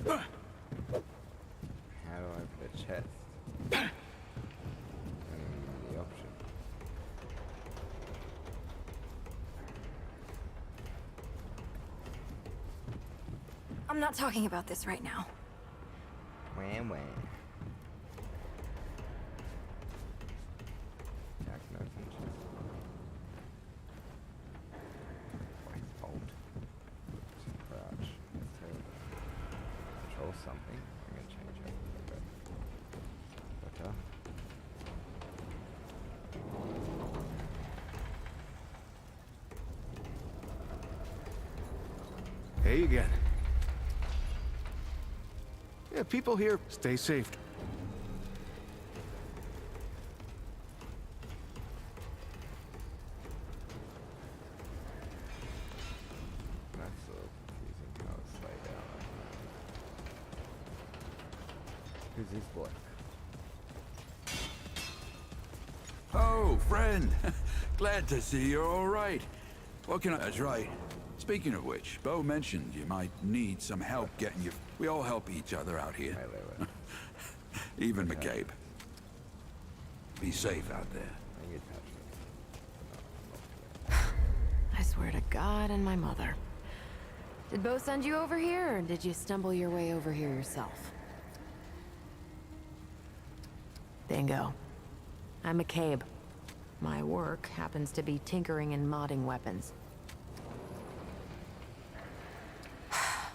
How do I open a chest? The option. I'm not talking about this right now. Wham wham. Jack knows inches. Always hold. Crouch. Control something. I'm gonna change it a little bit. Better. Hey again. Yeah, people here, stay safe. That's a little confusing how it's laid out like that. Who's this boy? Oh, friend. Glad to see you're all right. What can I... That's right. Speaking of which, Bo mentioned you might need some help getting you... We all help each other out here. Wait. Even McCabe. Be safe out there. I get touched. I swear to God and my mother. Did Bo send you over here, or did you stumble your way over here yourself? Bingo. I'm McCabe. My work happens to be tinkering and modding weapons.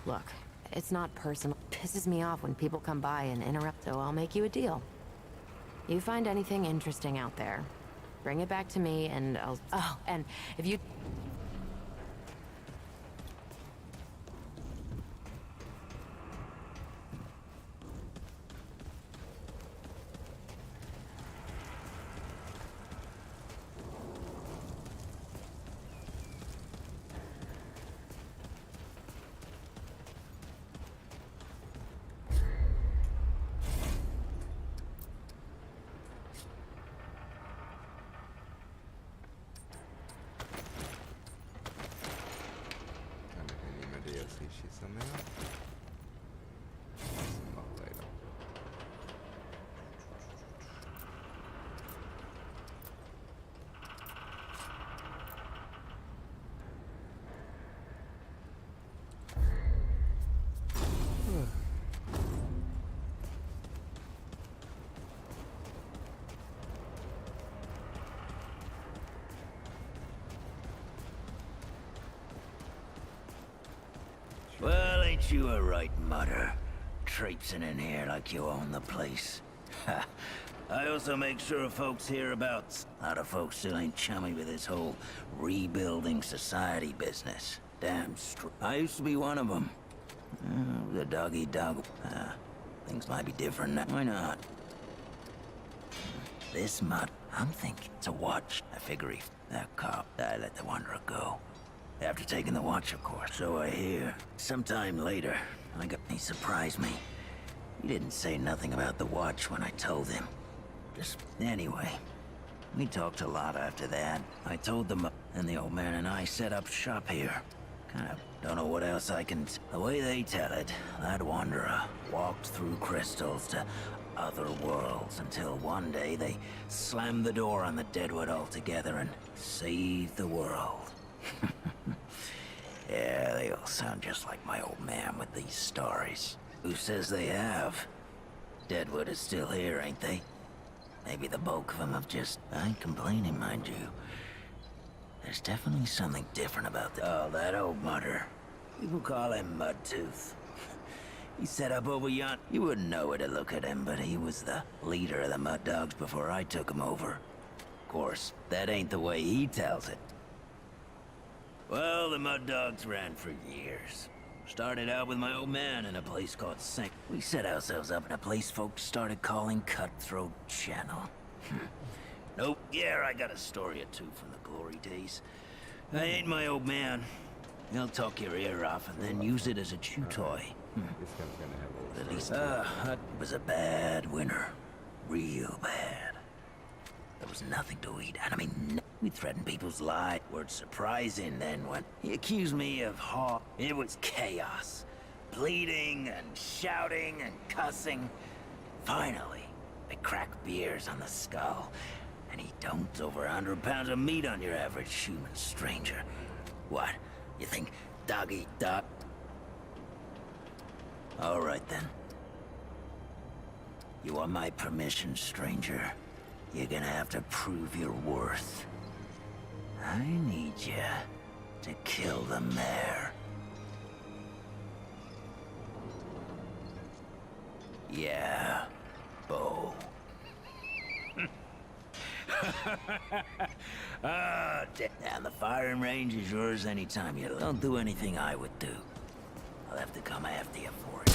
Look, it's not personal. It pisses me off when people come by and interrupt, so I'll make you a deal. You find anything interesting out there, bring it back to me and I'll... Oh, and if you... Well, ain't you a right mutter? Traipsing in here like you own the place. Ha! I also make sure folks hear about... A lot of folks still ain't chummy with this whole rebuilding society business. Damn I used to be one of them. The dog-eat-dog. Things might be different now. Why not? This mud, I'm thinking it's a watch. I figure if that cop, I let the Wanderer go. After taking the watch, of course. So I hear. Sometime later, he surprised me. He didn't say nothing about the watch when I told him. Anyway, we talked a lot after that. I told them, and the old man and I set up shop here. Kinda don't know what else I can... The way they tell it, that Wanderer walked through crystals to other worlds until one day they slammed the door on the Deadwood altogether and saved the world. Yeah, they all sound just like my old man with these stories. Who says they have? Deadwood is still here, ain't they? Maybe the bulk of them have just... I ain't complaining, mind you. There's definitely something different about that old mutter. People call him Mudtooth. He set up over yon... You wouldn't know it to look at him, but he was the leader of the Mud Dogs before I took him over. Of course, that ain't the way he tells it. Well, the Mud Dogs ran for years. Started out with my old man in a place called Sink. We set ourselves up in a place folks started calling Cutthroat Channel. Nope, yeah, I got a story or two from the glory days. I ain't my old man. He'll talk your ear off and then use it as a chew toy. This guy's gonna have all At least, it was a bad winter. Real bad. There was nothing to eat, and I mean, we threatened people's lives. Word surprising then when he accused me of It was chaos. Bleeding and shouting and cussing. Finally, I cracked beers on the skull, and he dumped over 100 pounds of meat on your average human stranger. What? You think dog eat dog? All right then. You want my permission, stranger? You're gonna have to prove your worth. I need you to kill the mayor. Yeah, Bo. And the firing range is yours anytime you don't do anything I would do. I'll have to come after you for it.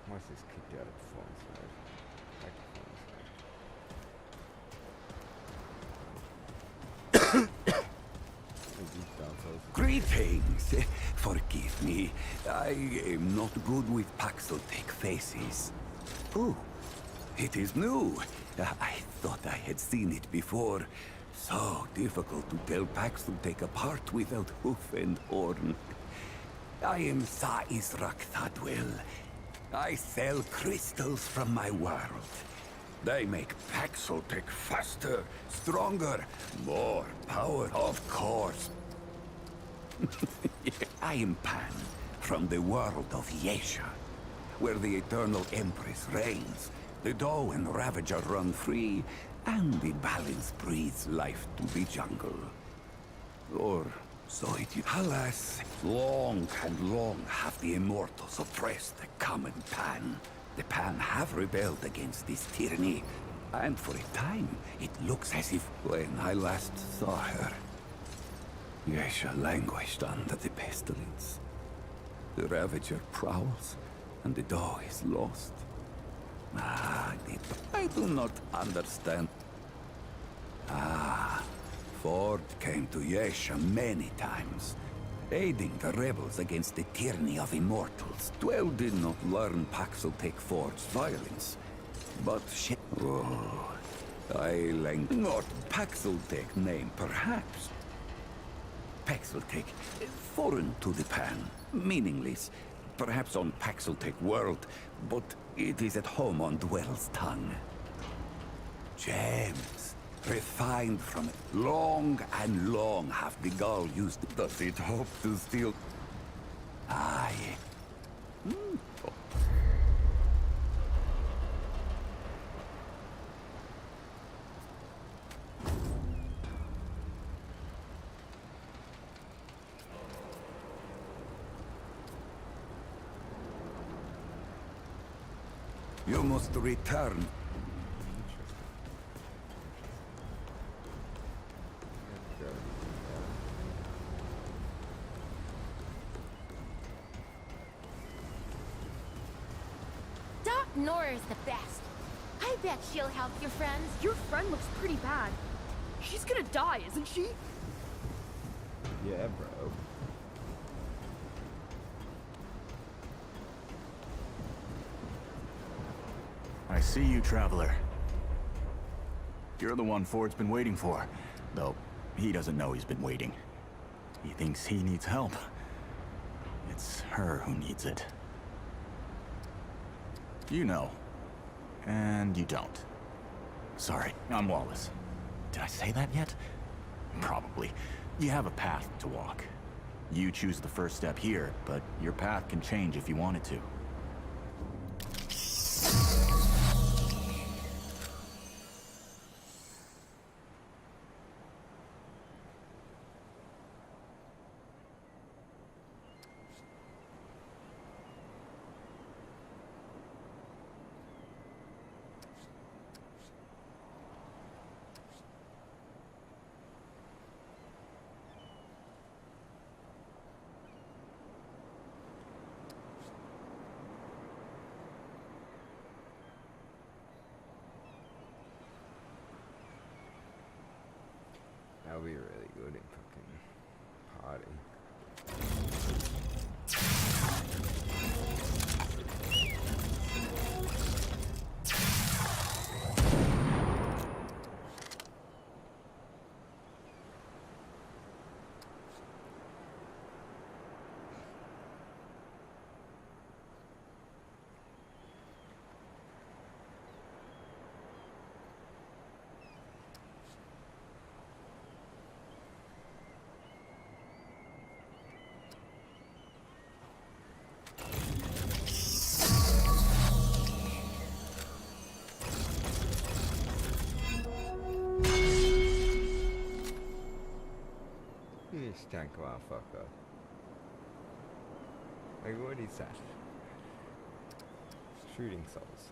Why is this kicked out of performance mode? Back to performance mode. Greetings. Forgive me. I am not good with Paxotech faces. Oh, it is new. I thought I had seen it before. So difficult to tell Paxotech apart without hoof and horn. I am Sa Israk Thadwell. I sell crystals from my world. They make Paxotech faster, stronger, more power, of course. I am Pan, from the world of Yesha, where the Eternal Empress reigns, the Doe and Ravager run free, and the balance breathes life to the jungle. Or so it is. Alas, long and long have the Immortals oppressed the common Pan. The Pan have rebelled against this tyranny, and for a time, it looks as if when I last saw her, Yesha languished under the pestilence. The Ravager prowls, and the Doe is lost. I do not understand. Ford came to Yesha many times, aiding the rebels against the tyranny of immortals. Dwell did not learn Paxotech Ford's violence, but she... Oh, I learned not Paxotech name, perhaps. Paxotech, foreign to the Pan, meaningless. Perhaps on Paxotech world, but it is at home on Dwell's tongue. Gems, refined from it. Long and long have the Gaul used it. Does it hope to steal? Aye. You must return. Doc Nora's the best. I bet she'll help your friends. Your friend looks pretty bad. She's gonna die, isn't she? Yeah, bro. I see you, Traveler. You're the one Ford's been waiting for. Though, he doesn't know he's been waiting. He thinks he needs help. It's her who needs it. You know. And you don't. Sorry, I'm Wallace. Did I say that yet? Probably. You have a path to walk. You choose the first step here, but your path can change if you wanted to. I'll be really good in fucking party. You stank motherfucker. Like, what is that? Shooting souls.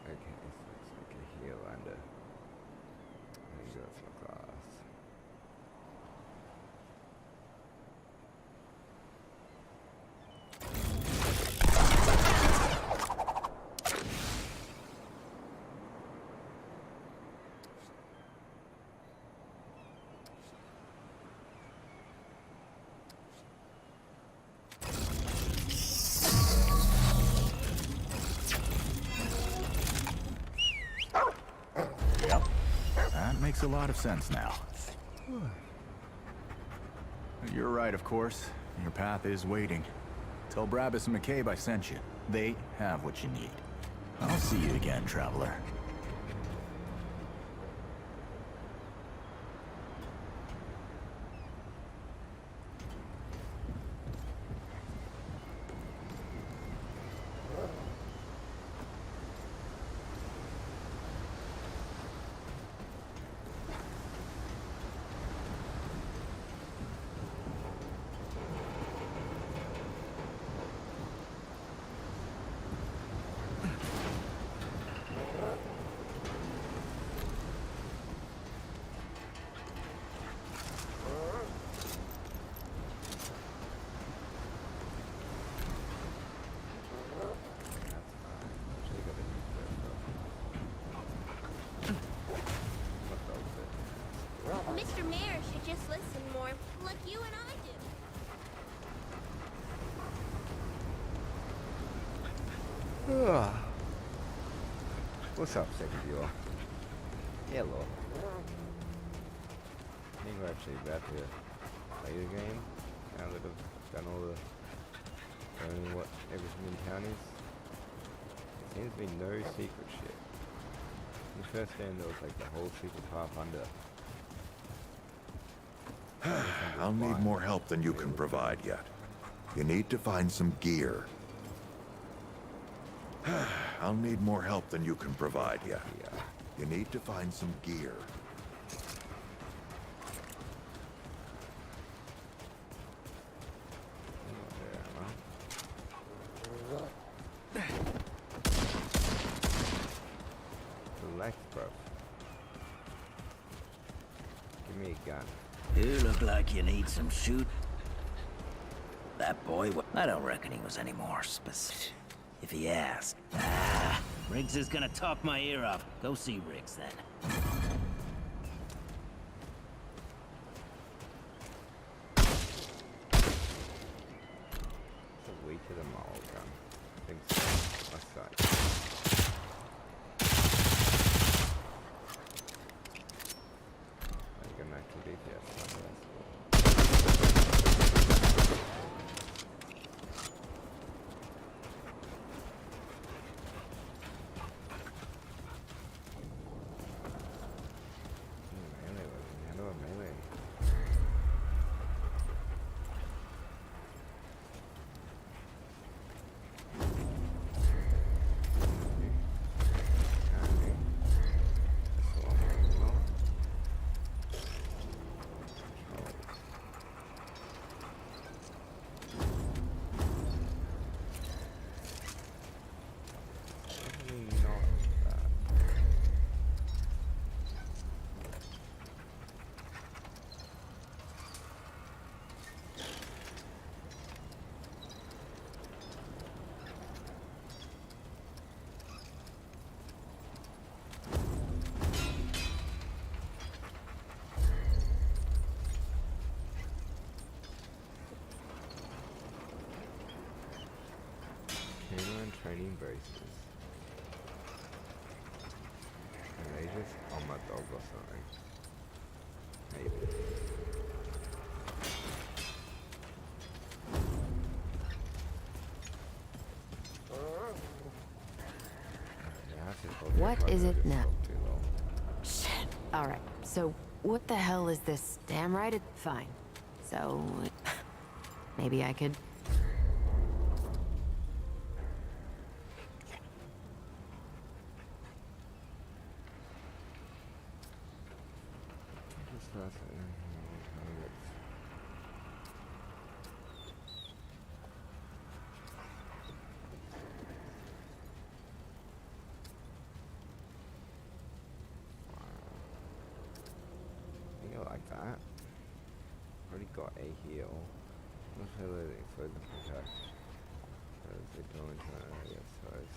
Okay, so it's like a heel and a... I think that's my class. Yep. That makes a lot of sense now. You're right, of course. Your path is waiting. Tell Brabus and McCabe I sent you. They have what you need. I'll see you again, traveler. Mr. Mayor should just listen more, like you and I do. What's up, second viewer? Hello. I think we're actually about to play the game. Now that I've done all the learning what everything in town is. There seems to be no secret shit. In the first game there was like the whole secret path under. I'll need more help than you can provide yet. You need to find some gear. I'll need more help than you can provide yet. You need to find some gear. Relax, bro. Give me a gun. You look like you need some shoot. That boy, I don't reckon he was any more specific. If he asked. Riggs is gonna talk my ear off. Go see Riggs then. It's a weak to the mall gun. I think so. Left side. Like an actual DPS. training braces. Are they just on my dog or something? Maybe. What is it now? Shit. Alright, so what the hell is this? Damn right it's fine. So, maybe I could... Like that. Already got a heal. What's the other thing? So the protect. As they go into that area, size.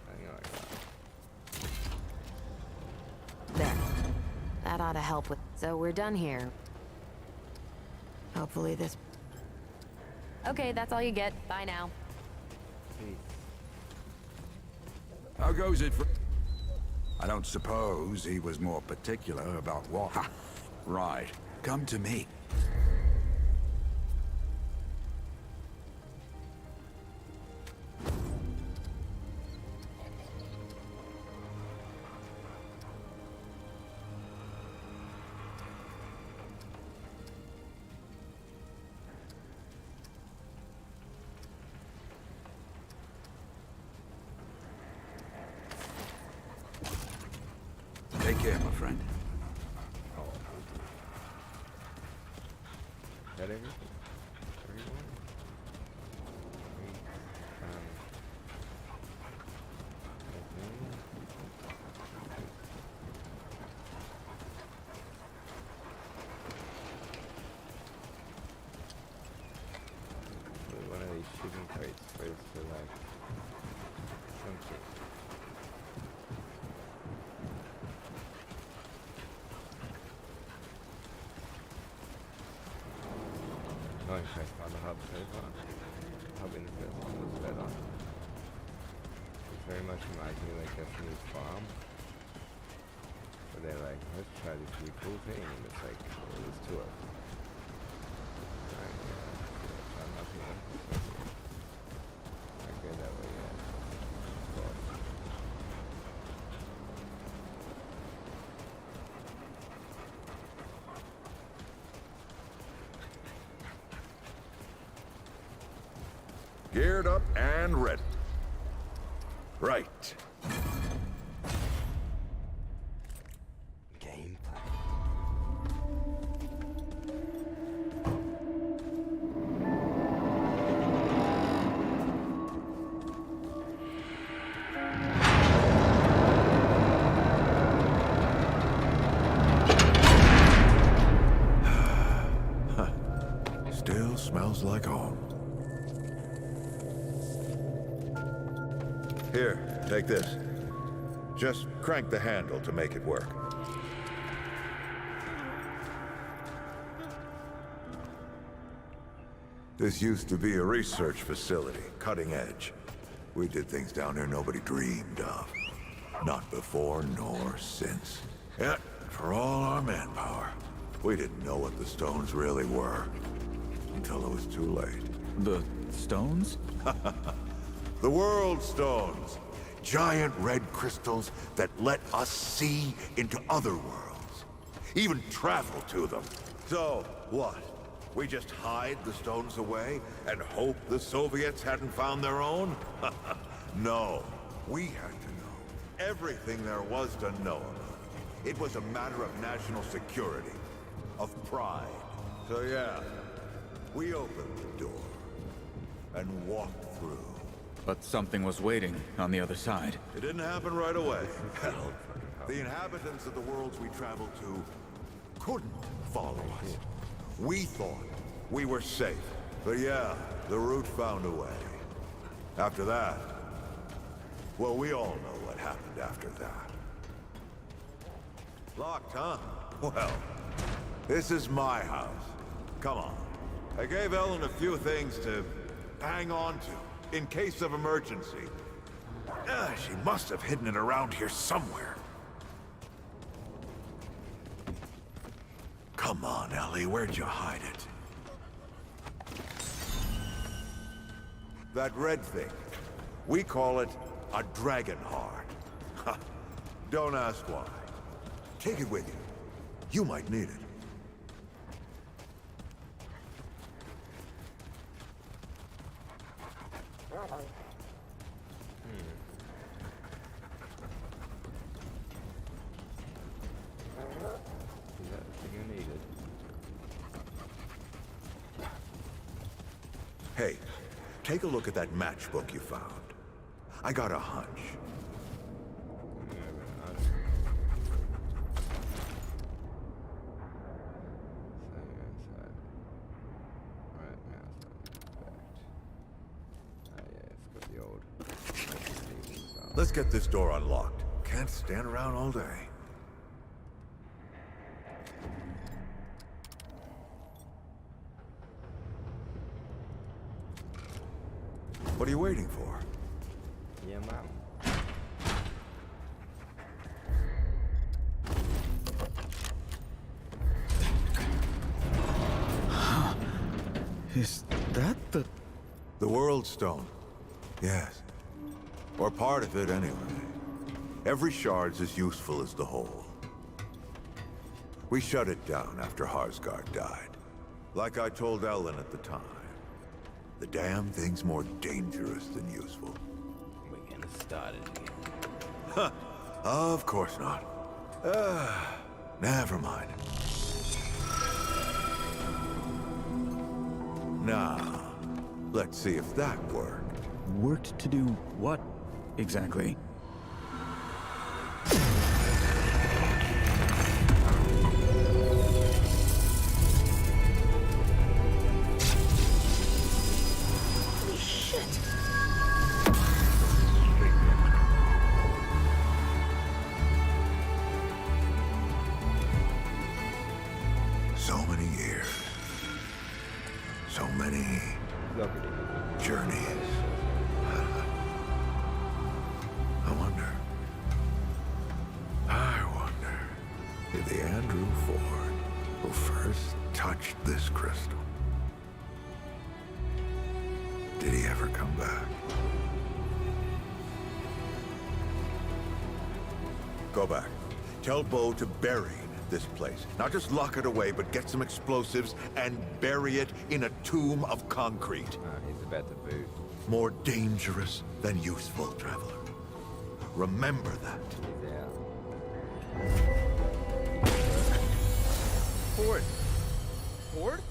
I think I like that. There. That ought to help with... So we're done here. Hopefully this... Okay, that's all you get. Bye now. How goes it for... I don't suppose he was more particular about what... Ha! Right. Come to me. Take care, my friend. Oh. Is that everything? Everyone? One of these shipping crates where it's for like something. Oh, ich weiß gerade, Hub selber. Hub in the first one was better. It's very much reminding me like Destiny's Farm. But they're like, let's try this really cool thing, and it's like, well, there's two of them. Right, try nothing else. I go that way, yeah. But, Geared up and ready. Right. Still smells like home. Here, take this. Just crank the handle to make it work. This used to be a research facility, cutting edge. We did things down here nobody dreamed of. Not before nor since. Yet, for all our manpower, we didn't know what the stones really were. Until it was too late. The stones? The World Stones. Giant red crystals that let us see into other worlds. Even travel to them. So, what? We just hide the stones away and hope the Soviets hadn't found their own? No. We had to know everything there was to know about it. It was a matter of national security. Of pride. So yeah, we opened the door and walked through. But something was waiting on the other side. It didn't happen right away. Hell, the inhabitants of the worlds we traveled to couldn't follow us. We thought we were safe. But yeah, the root found a way. After that, well, we all know what happened after that. Locked, huh? Well, this is my house. Come on. I gave Ellen a few things to hang on to, in case of emergency. She must have hidden it around here somewhere. Come on, Ellie, where'd you hide it? That red thing. We call it a dragon heart. Don't ask why. Take it with you. You might need it. Hey, take a look at that matchbook you found. I got a hunch. Let's get this door unlocked. Can't stand around all day. What are you waiting for? Yeah, ma'am. Is that the... The World Stone. Yes. Or part of it, anyway. Every shard's as useful as the whole. We shut it down after Harsgard died. Like I told Ellen at the time. The damn thing's more dangerous than useful. We're gonna start it again. Huh. Of course not. Never mind. Now, let's see if that worked. Worked to do what exactly? So many years. So many journeys. I wonder if the Andrew Ford who first touched this crystal, did he ever come back? Go back. Tell Bo to bury this place. Not just lock it away, but get some explosives and bury it in a tomb of concrete. He's about to boot. More dangerous than useful, traveler. Remember that. Ford! Ford?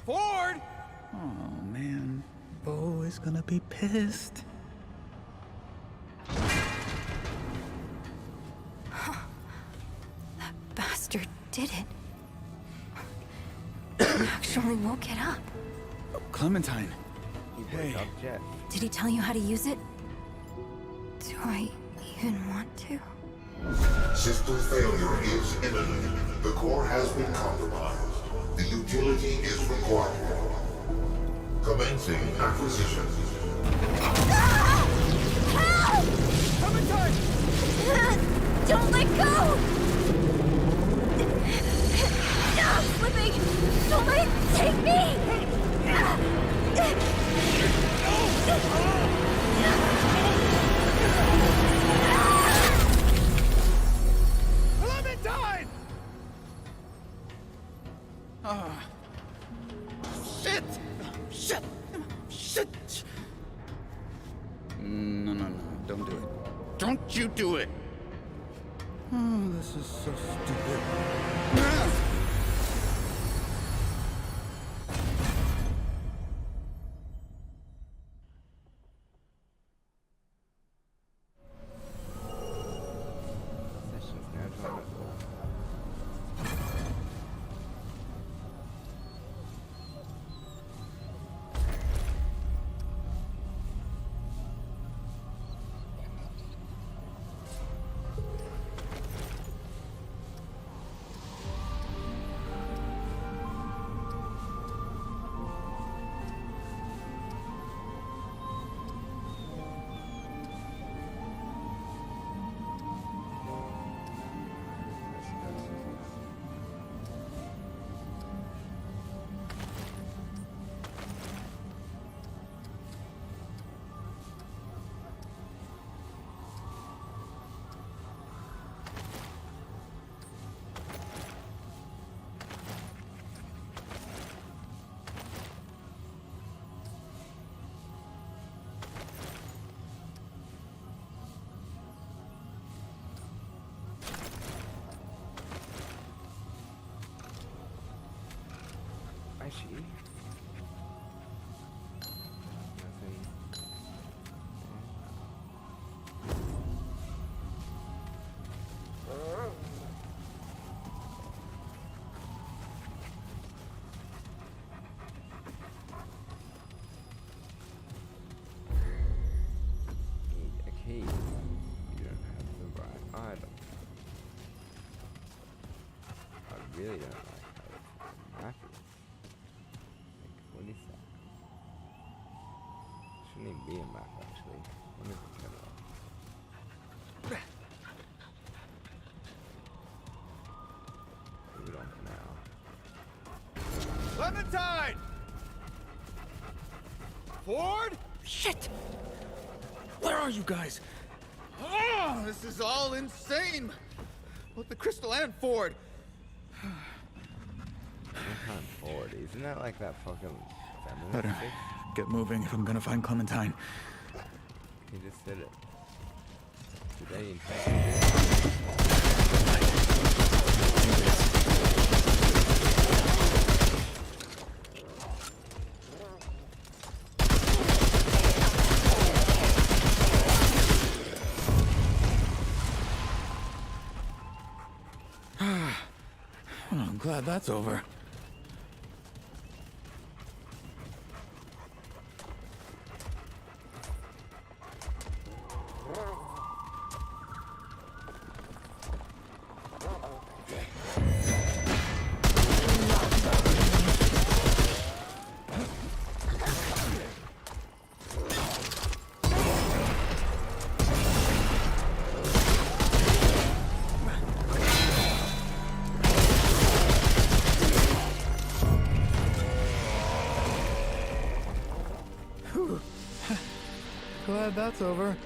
Ford! Oh, man. Bo is gonna be pissed. That bastard did it. He actually woke it up. Clementine. Hey. Jeff. Did he tell you how to use it? Do I even want to? System failure is imminent. The core has been compromised. The utility is required. Commencing acquisition. Help! Clementine! Don't let go! I'm slipping! Don't let it take me! Clementine! Shit! Shit! Shit! No, don't do it. Don't you do it! Oh, this is so stupid. Actually, nothing. Need a key. You don't have the right item. I really don't like how the map is. Like, what is that? Shouldn't even be a map, actually. What is it turn off? Leave it on for now. Clementine! Ford? Shit! Where are you guys? Oh, this is all insane! Both the Crystal and Ford. Clementine Ford, isn't that like that fucking feminist Better chick? get moving if I'm gonna find Clementine. He just said it. Today in fact. Well, I'm glad that's over. Glad that's over.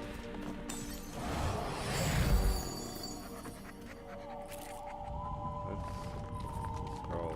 Let's scroll.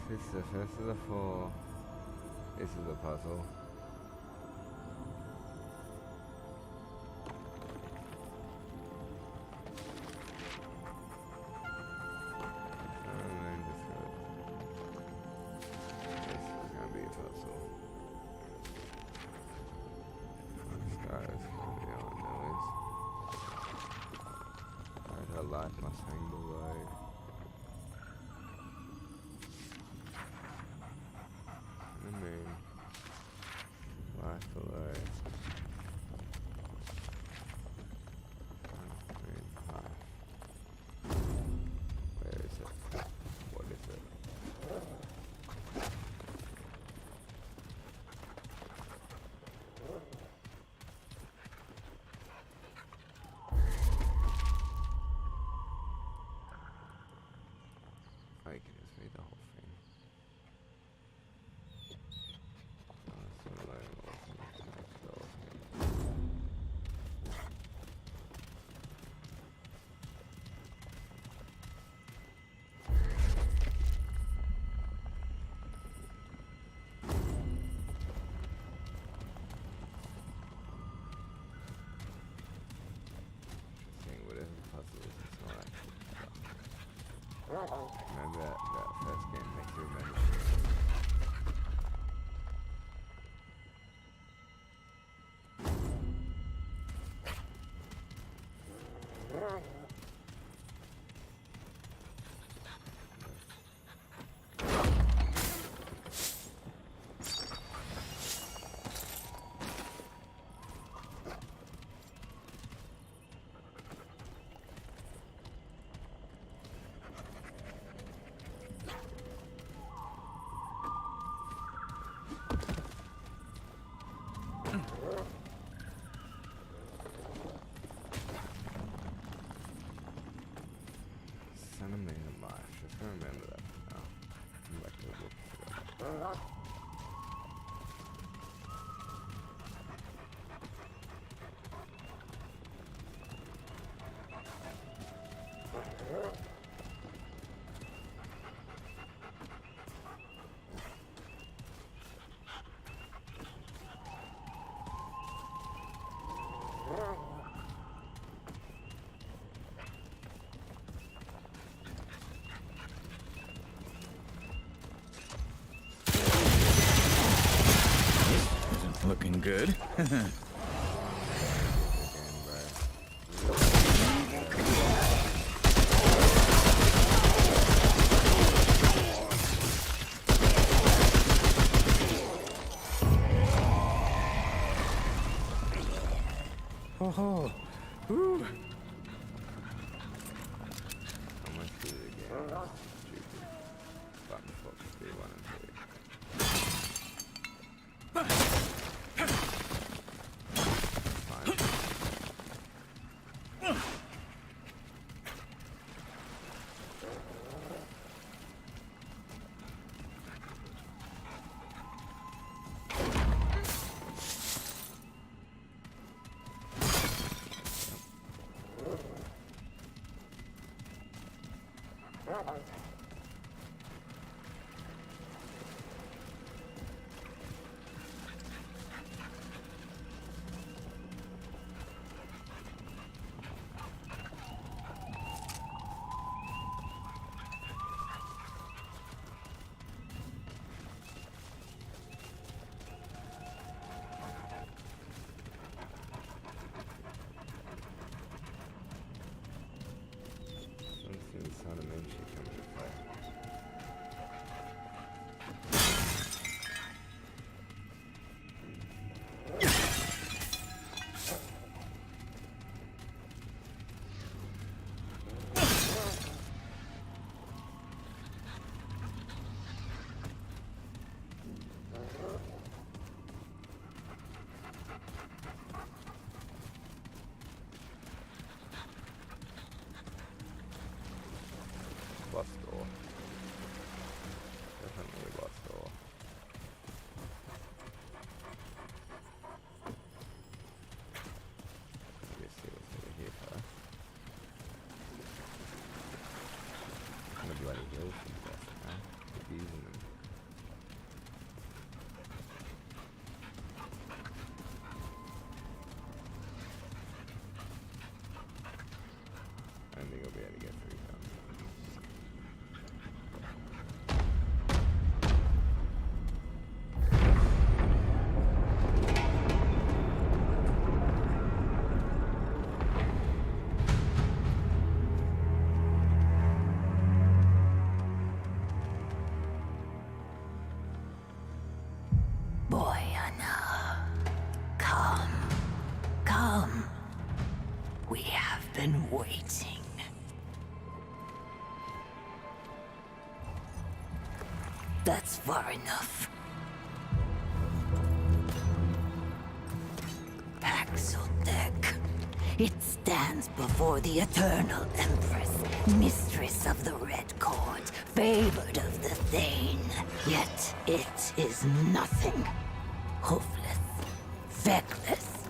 This is the first of the four. This is the puzzle. This is gonna be a puzzle. Start is gonna be all I know is. Alright, her life must hang below. The moon. Life below. Moon, life. Where is it? What is it? I can just read the whole thing. Whatever the puzzle is, it's not actually. Remember that first game makes you remember shit. remember that. Oh, I'm back to the book. Isn't looking good. Oh, ooh. How much do they get? Stupid. Button fox 3, 1 and 2. Fine. Bus door. Definitely a bus door. Let me see what's over here first. I'm gonna bloody go some stuff now. Keep using them. I don't think I'll be able to get through that. Come. We have been waiting. That's far enough. Paxel-Deck. It stands before the Eternal Empress, mistress of the Red Court, favored of the Thane. Yet it is nothing. Hoofless, feckless,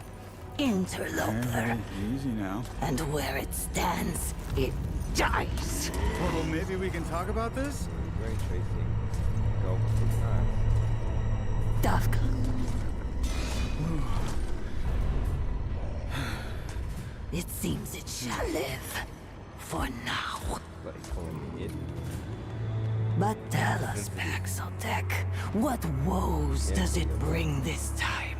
interloper. Easy now. And where it stands, it dies. Well, maybe we can talk about this? Great tracing. Go for Dafka. It seems it shall live. For now. But he's calling me it. But tell us, Paxel-Deck, what woes does it bring this time?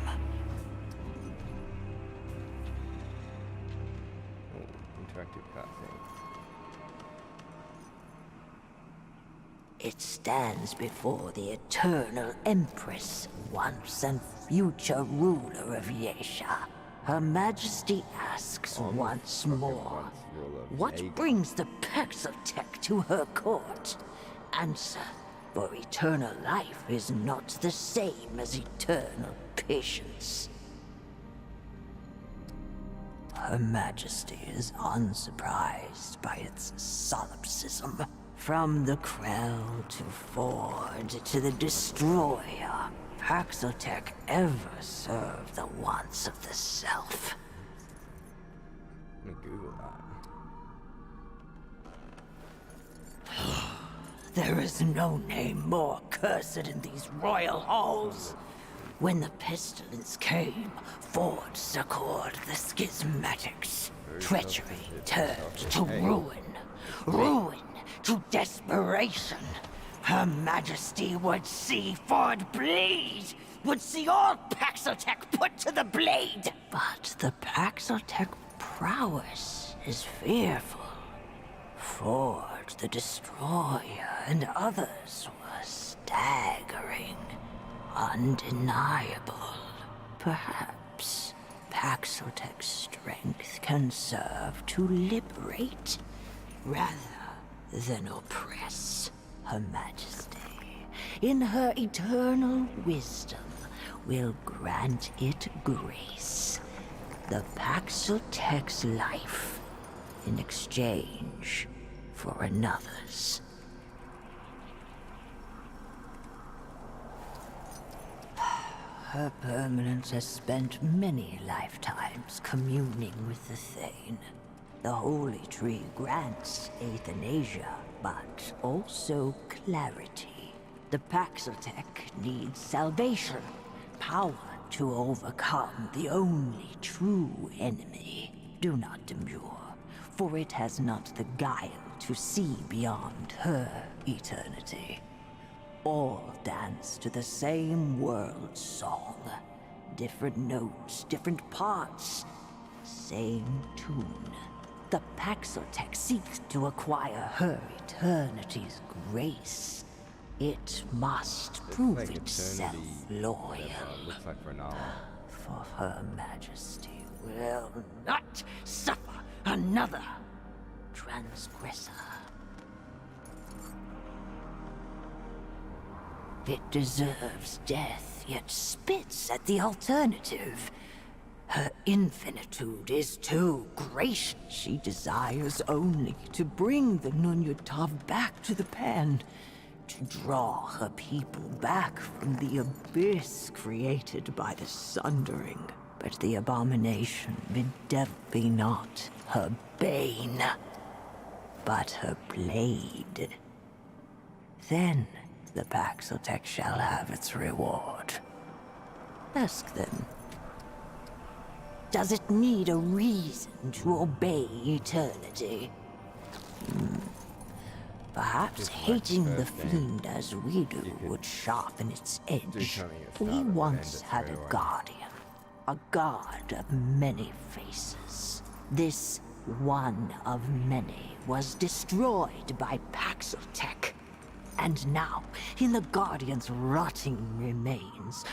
Interactive cutscene. It stands before the Eternal Empress, once and future ruler of Yesha. Her Majesty asks once more, what brings the Paxel-Deck to her court? Answer, for eternal life is not the same as eternal patience. Her Majesty is unsurprised by its solipsism. From the Krell to Ford to the Destroyer, Paxotech ever served the wants of the self. Let me Google that. There is no name more cursed in these royal halls. When the pestilence came, Ford succored the schismatics. Treachery turned to ruin. Ruin to desperation. Her Majesty would see Ford bleed, would see all Paxotech put to the blade. But the Paxotech prowess is fearful. Ford, the Destroyer, and others were staggering, undeniable. Perhaps Paxotech's strength can serve to liberate, rather than oppress. Her Majesty, in her eternal wisdom, will grant it grace. The Paxotech's life in exchange for another's. Her permanence has spent many lifetimes communing with the Thane. The Holy Tree grants euthanasia, but also clarity. The Paxotech needs salvation, power to overcome the only true enemy. Do not demur, for it has not the guile to see beyond her eternity. All dance to the same world song. Different notes, different parts, same tune. The Paxotech seeks to acquire her eternity's grace. It must prove itself loyal. Looks like for an hour. For Her Majesty will not suffer another transgressor. It deserves death, yet spits at the alternative. Her infinitude is too gracious. She desires only to bring the Nunyatav back to the pen, to draw her people back from the abyss created by the sundering. But the abomination be not her bane, but her blade. Then the Paxotech shall have its reward. Ask them. Does it need a reason to obey eternity? Perhaps hating the fiend as we do would sharpen its edge. We once had a guardian, a god of many faces. This one of many was destroyed by Paxotech. And now, in the Guardian's rotting remains,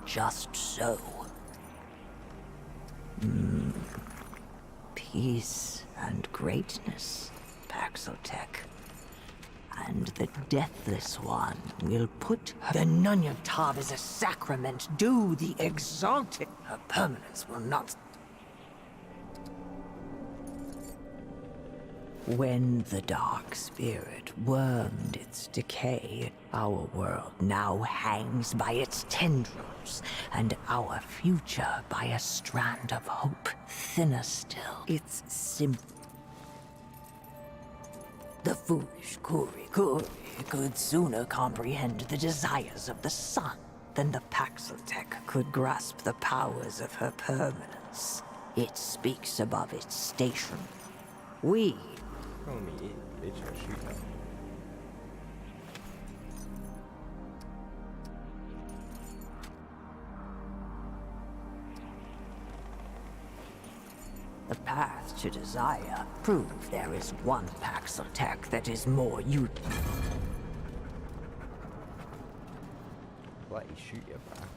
just so. Peace and greatness, Paxotech. And the Deathless One will put her... The Nunyatav is a sacrament. Do the exalted. Her permanence will not... When the dark spirit wormed its decay, our world now hangs by its tendrils, and our future by a strand of hope, thinner still. It's simple. The foolish Kuri could sooner comprehend the desires of the sun than the Paxotech could grasp the powers of her permanence. It speaks above its station. We Calling me it, bitch, I'll shoot her. the path to desire. Prove there is one Paxotech that is more you. Let you shoot you back.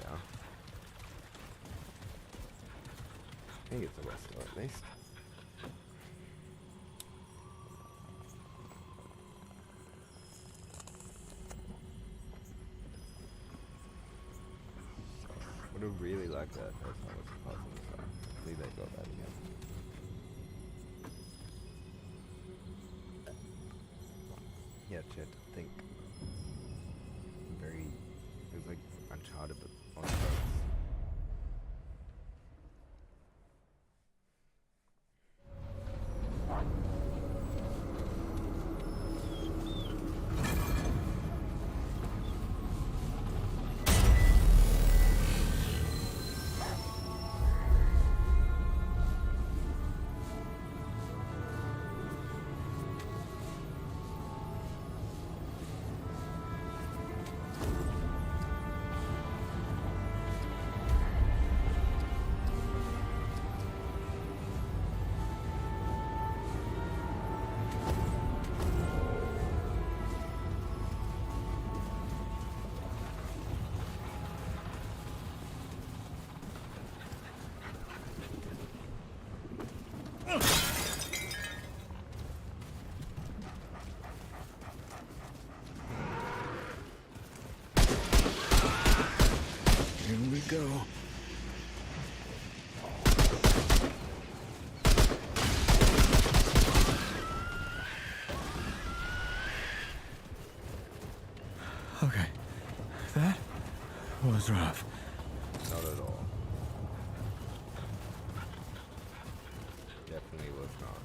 I think it's a resto at least. Would have really liked that first time with the puzzle, so hopefully they got that again. Yeah, chat, I think very, it was like Uncharted but on drugs. Here we go. Okay. That was rough. Not at all. Definitely was not.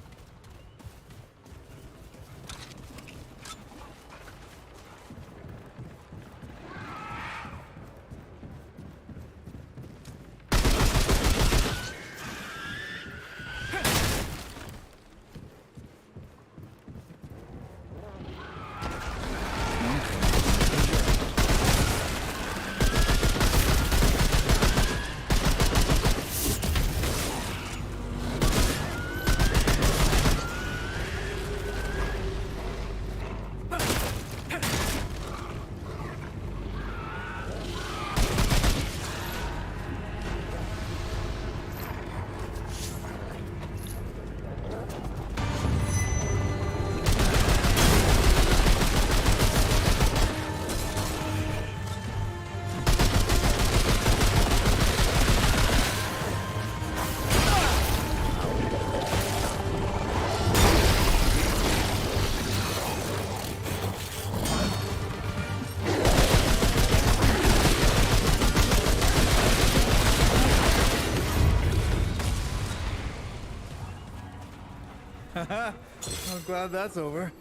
I'm glad that's over.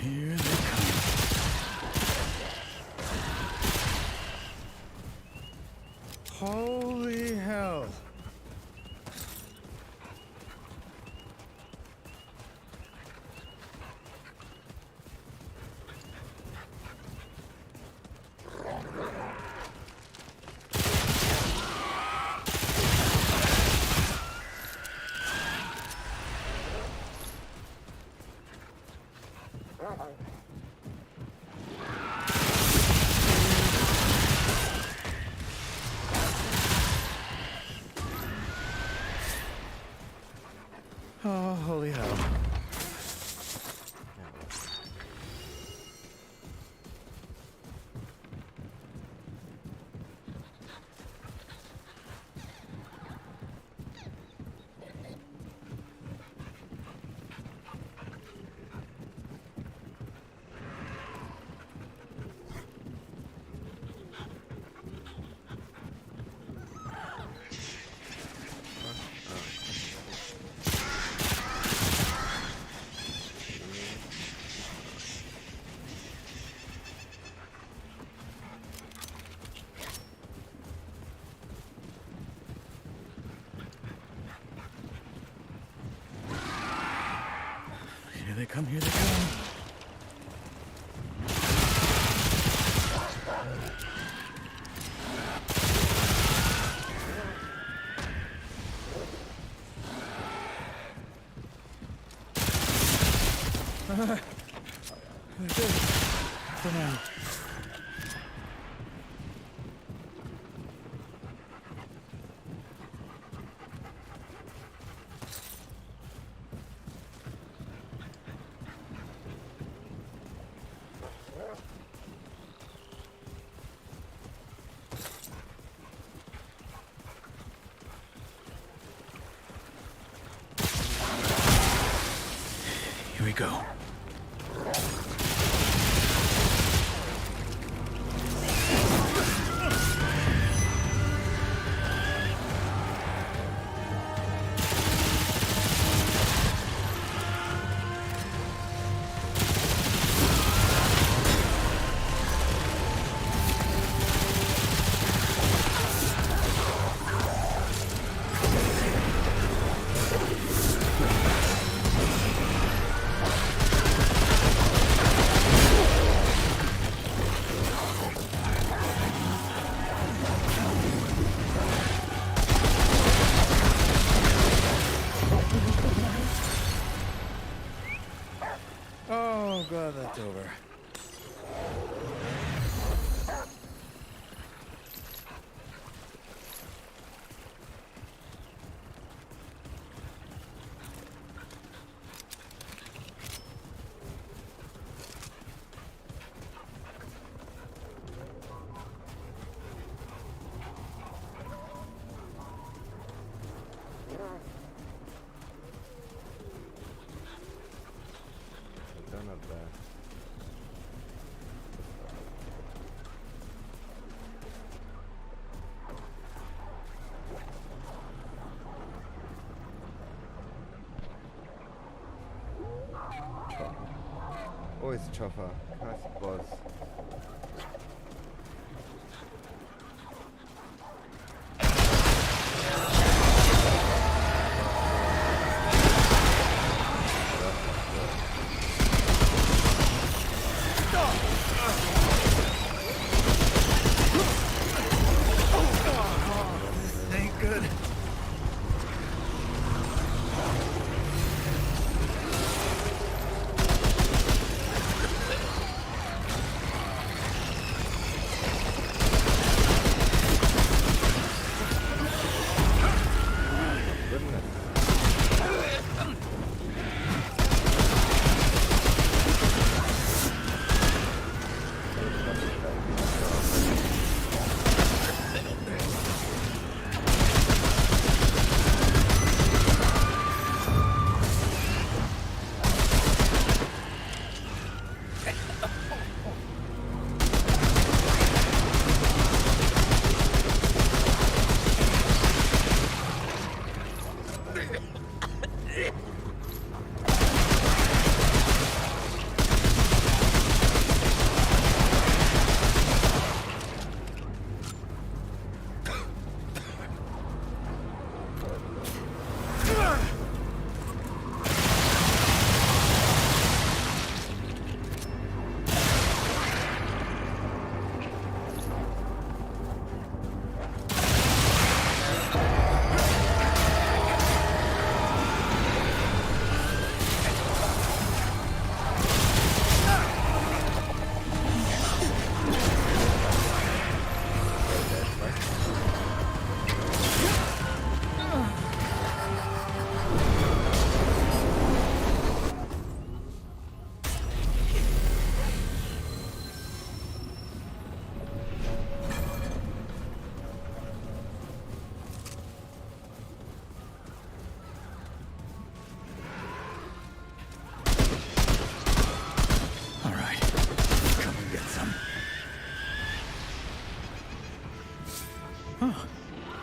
Here they come. Holy hell. Oh, holy hell. they come, here they come. That's it. For now. Here we go. Oh, glad that's over. Done up there. Always a chopper. Classic boss. Ain't good.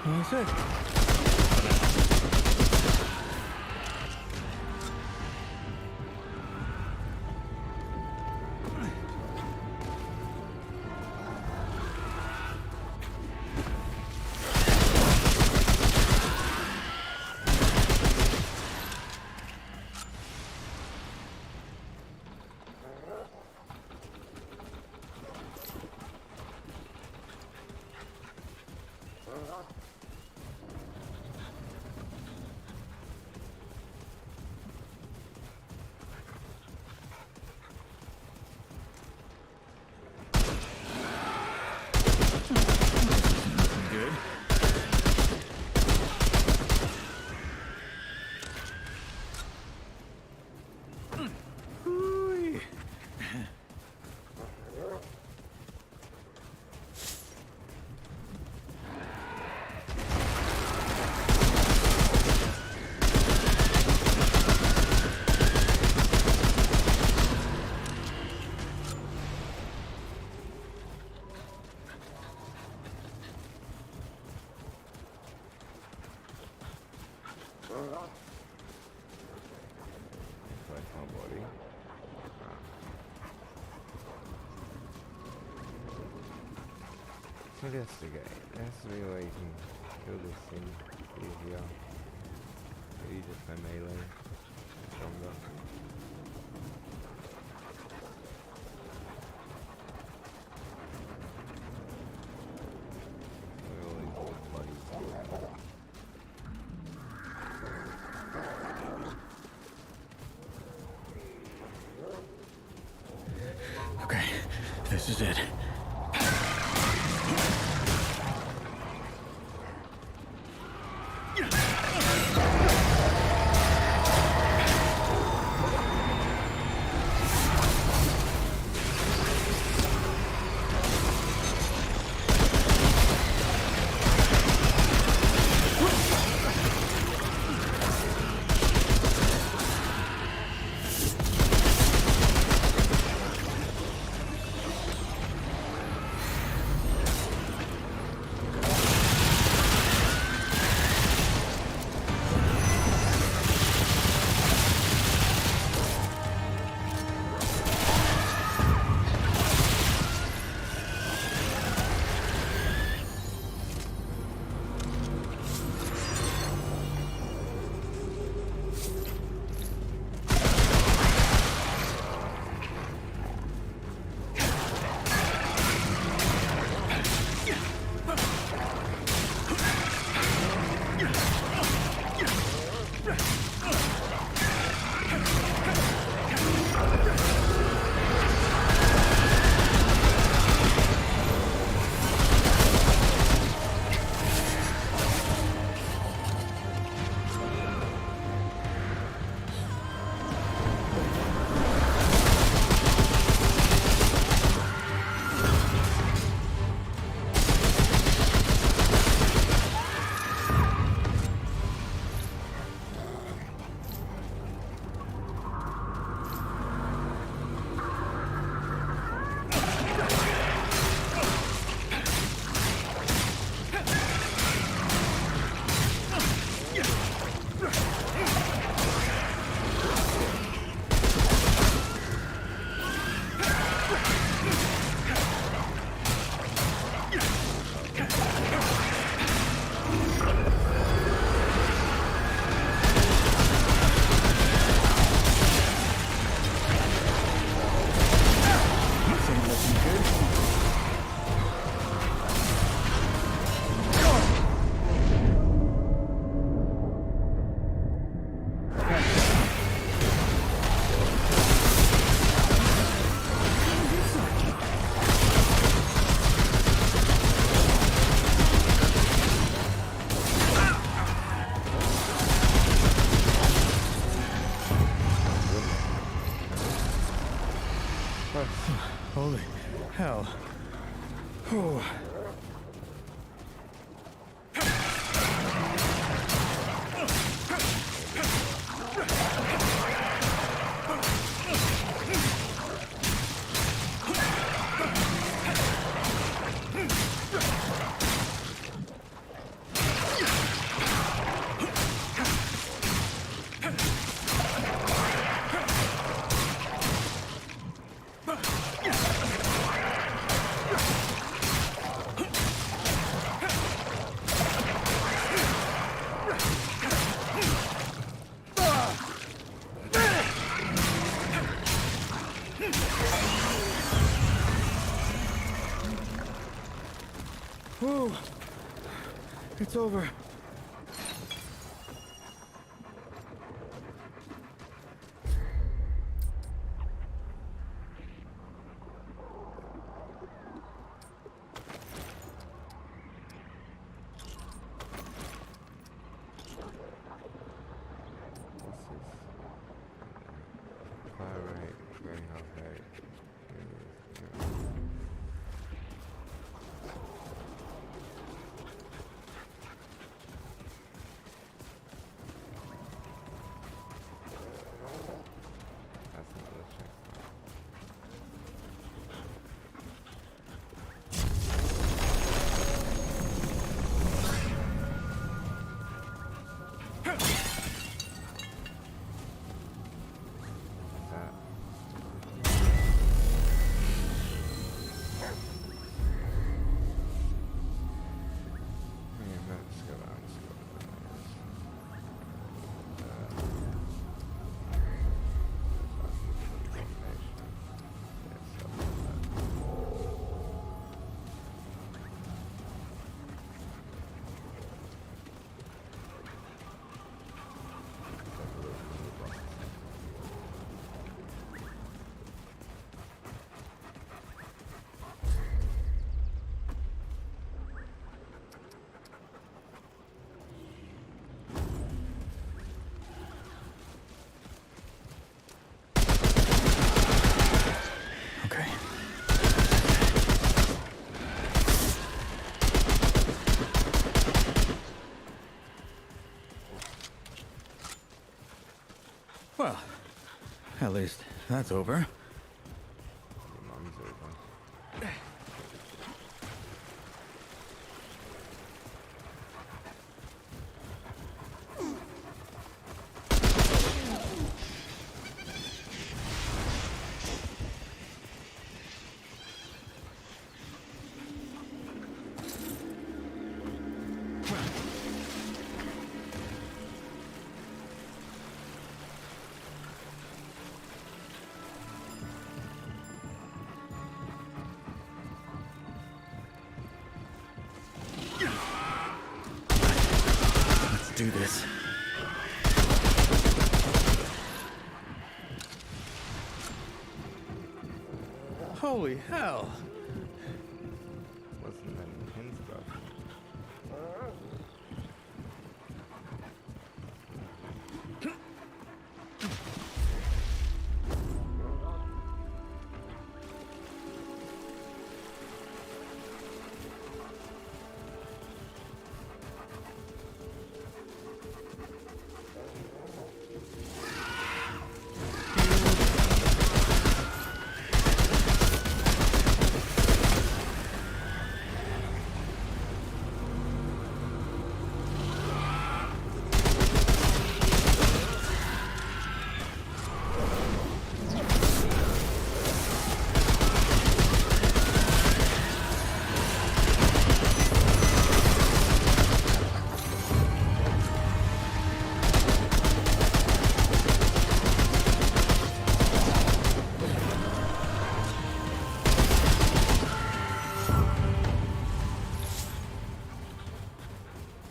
That's it. That's my body. Investigate. That's the way you can kill this thing easier. Maybe just by melee. Stronger. Okay, this is it. Holy hell. Oh. Whew. It's over. Well, at least that's over. Your mum's over. Let's do this. Holy hell! Wasn't that intense, bro?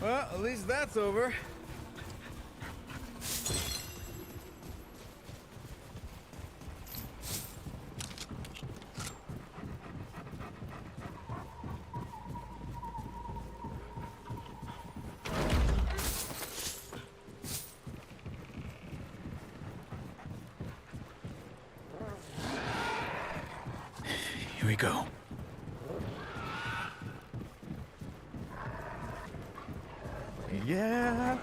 Well, at least that's over. Here we go. Yeah.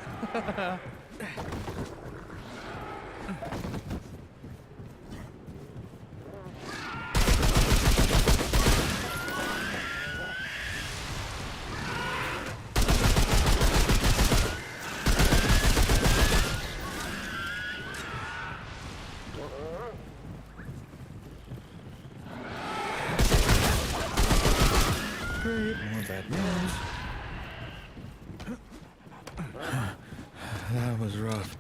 Great, more bad news. That was rough.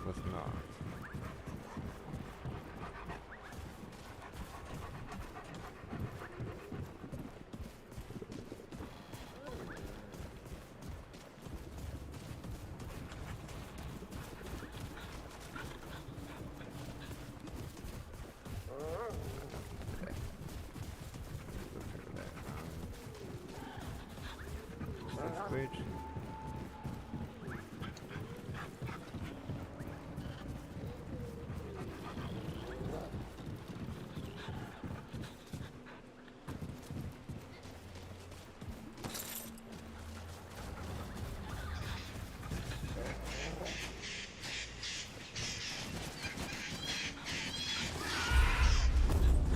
Was not. Bridge.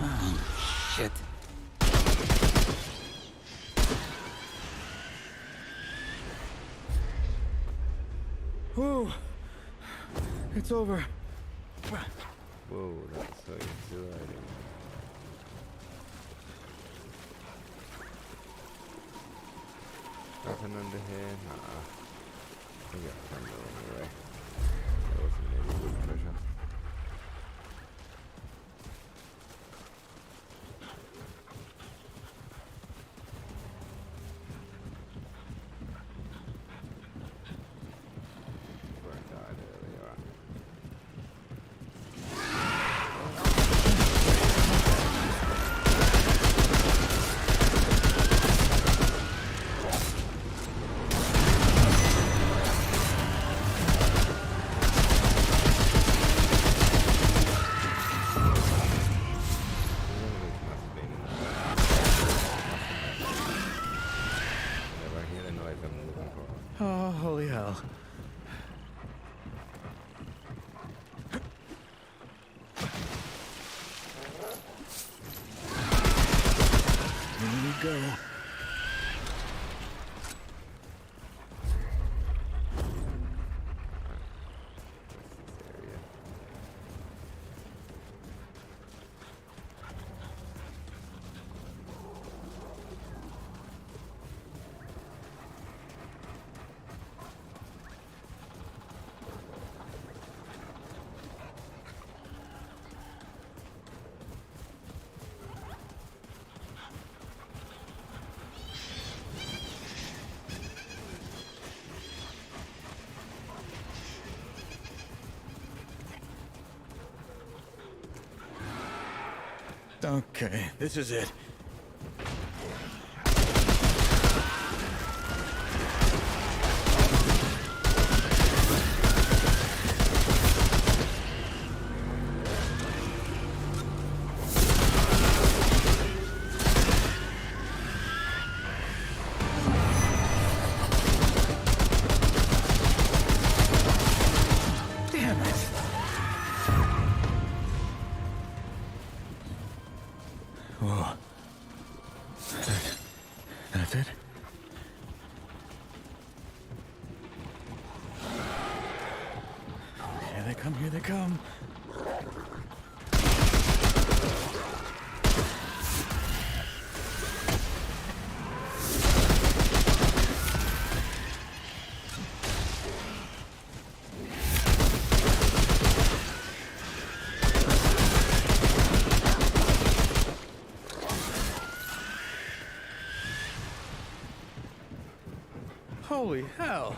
Oh, shit. Whew. It's over. Whoa, that's so exhilarating. Nothing under here? Nah. We got plenty anyway. That wasn't maybe good treasure. Where I died earlier. Oh, holy hell. Here we go. Okay, this is it. Damn it! Whoa. That's it? Here they come, here they come. Holy hell!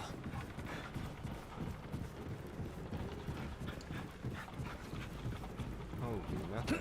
Holy nothing.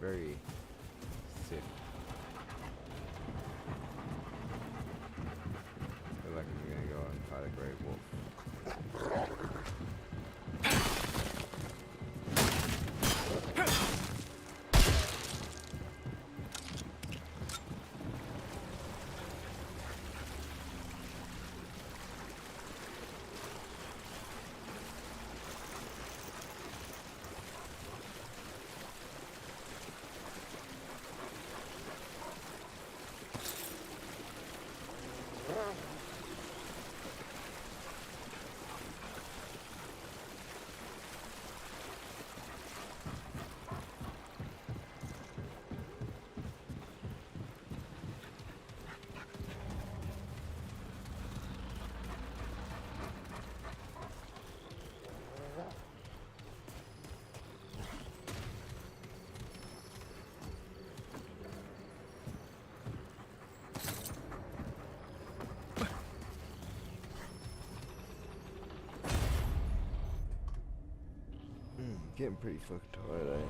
Very sick. I feel like I'm gonna go and fight a great wolf. Getting pretty fucking tired, eh?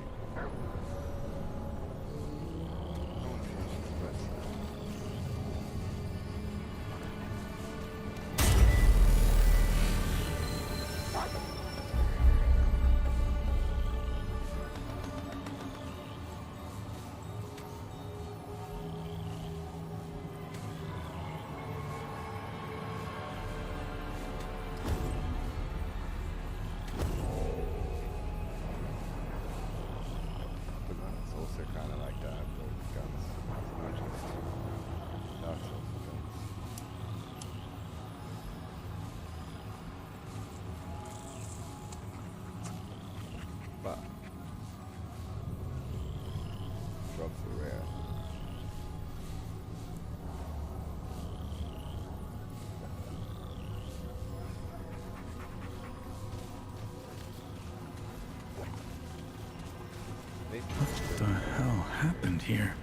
happened here?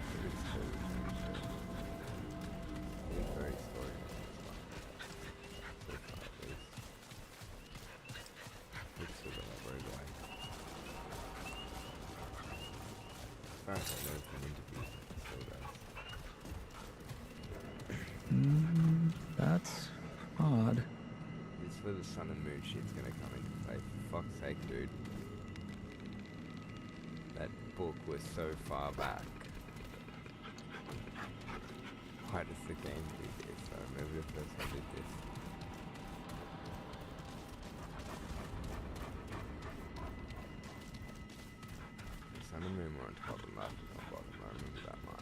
That's odd. This is where the sun and moon shit's gonna come into play. For fuck's sake, dude. That book was so far back. Why does the game do this? I remember the first time I did this. The sun and moon were on top and life was on bottom. I remember that much.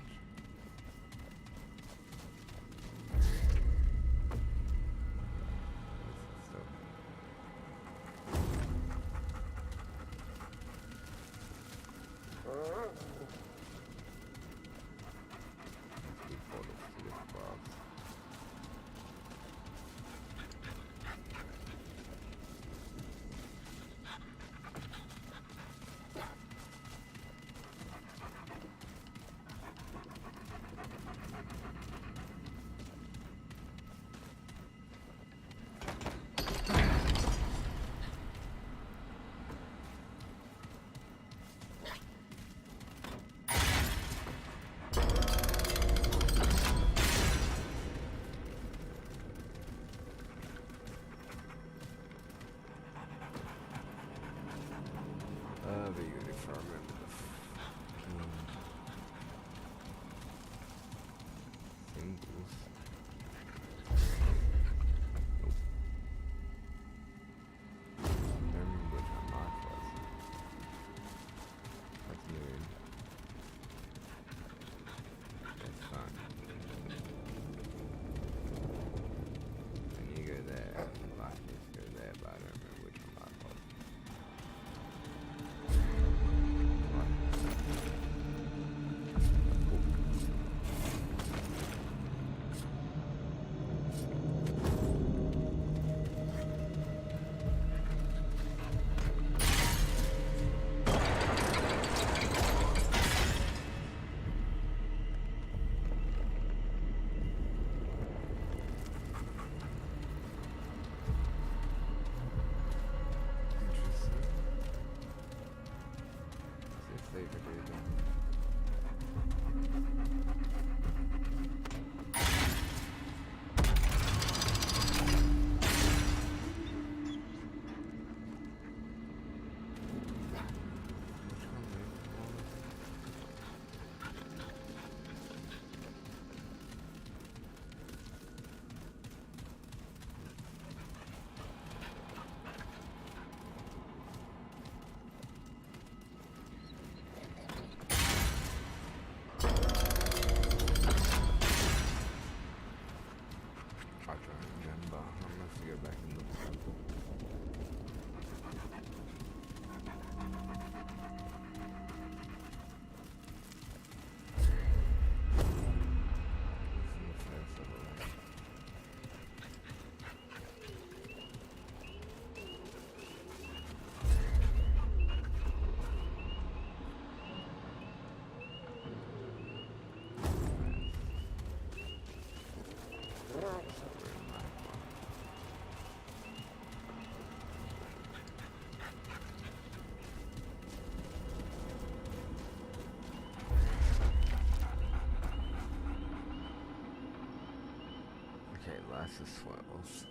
Okay, lots of swells.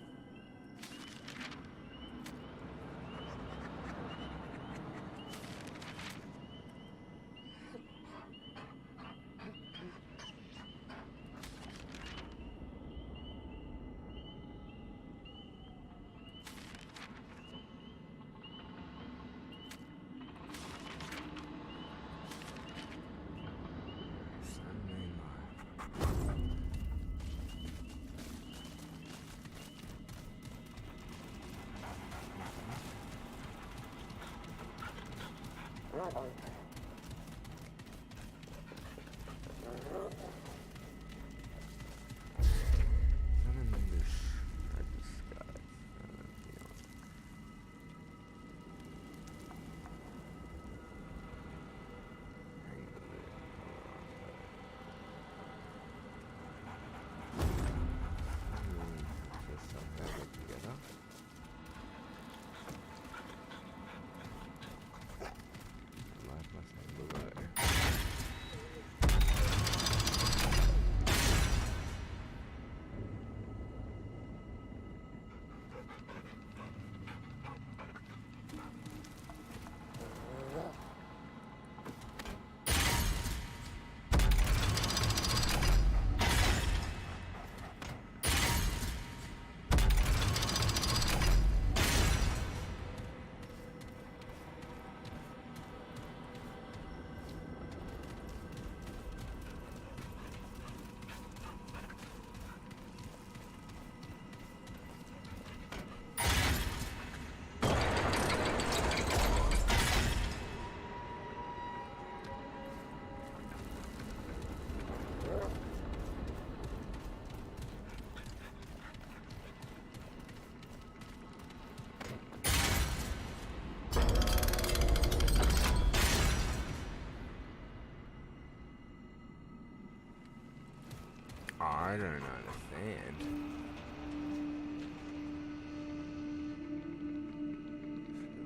I don't understand.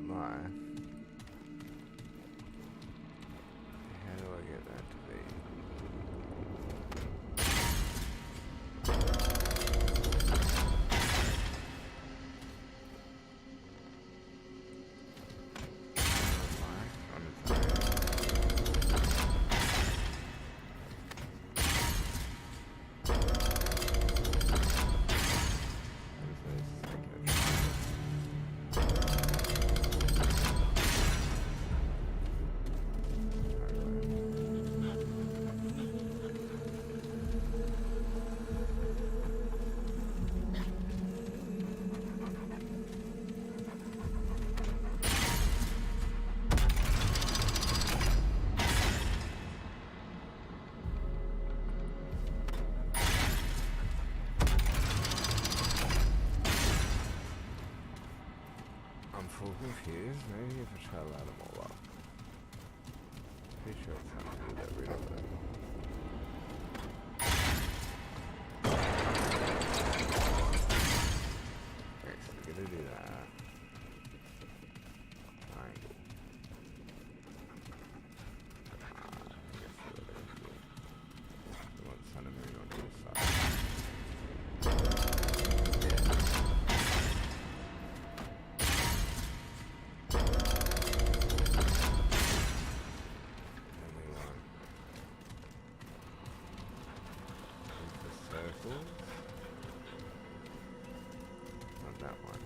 Life. How do I get that to be? I'm confused. Maybe if I try to line them all up. Pretty sure it's not to do that real quick. Okay, so we're gonna do that. Triangle. I guess what it is. We want sun and moon on either side. Not that one.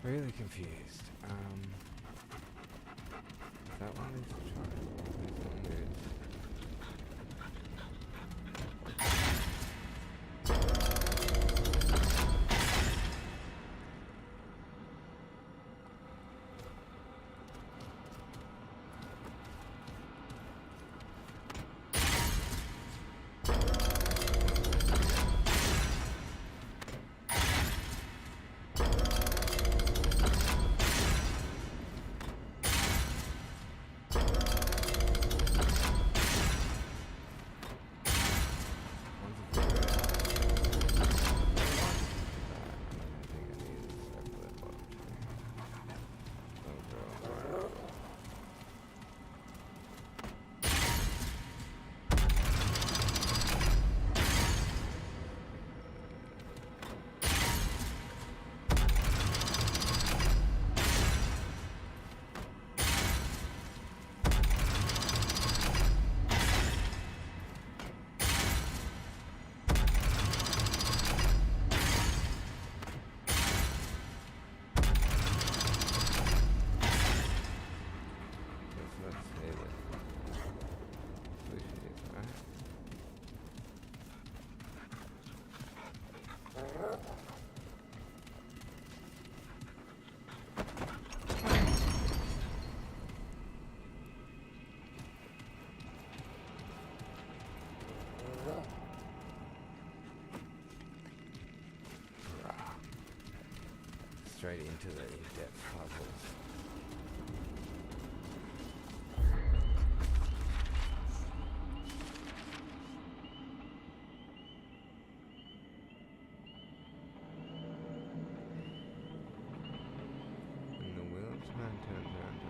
Really confused. That one is the child. This one is. Straight into the in-depth puzzles. And the wheel of time turns around to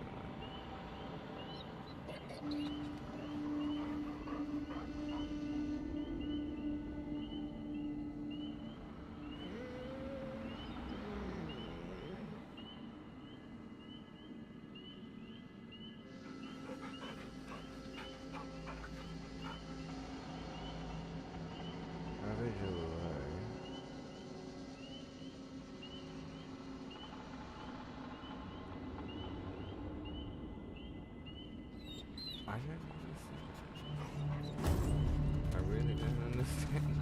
I really don't understand.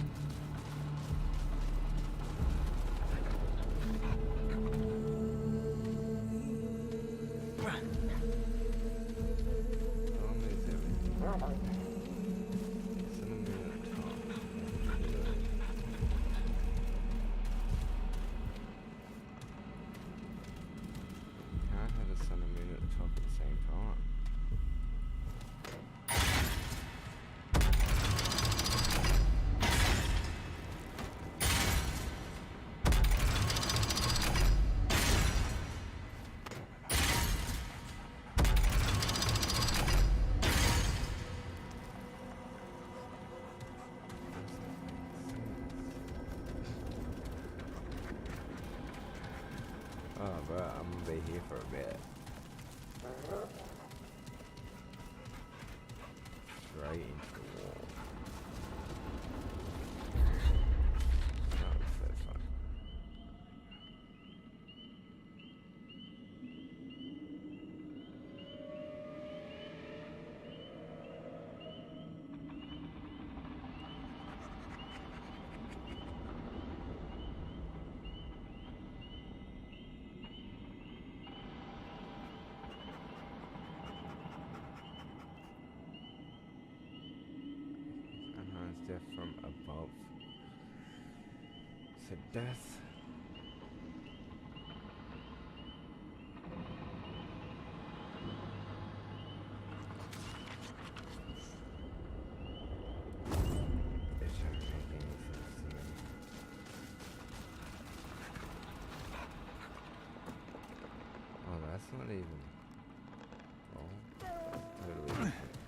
Can't have the sun and moon at the top at the same time. Oh, bro, I'm gonna be here for a bit. Straight into the wall. That was so fun. death from above. So death. Oh, that's not even. Oh, totally different.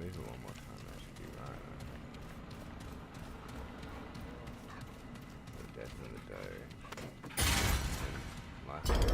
move it one more time, that should be right. The death in the dough. Life.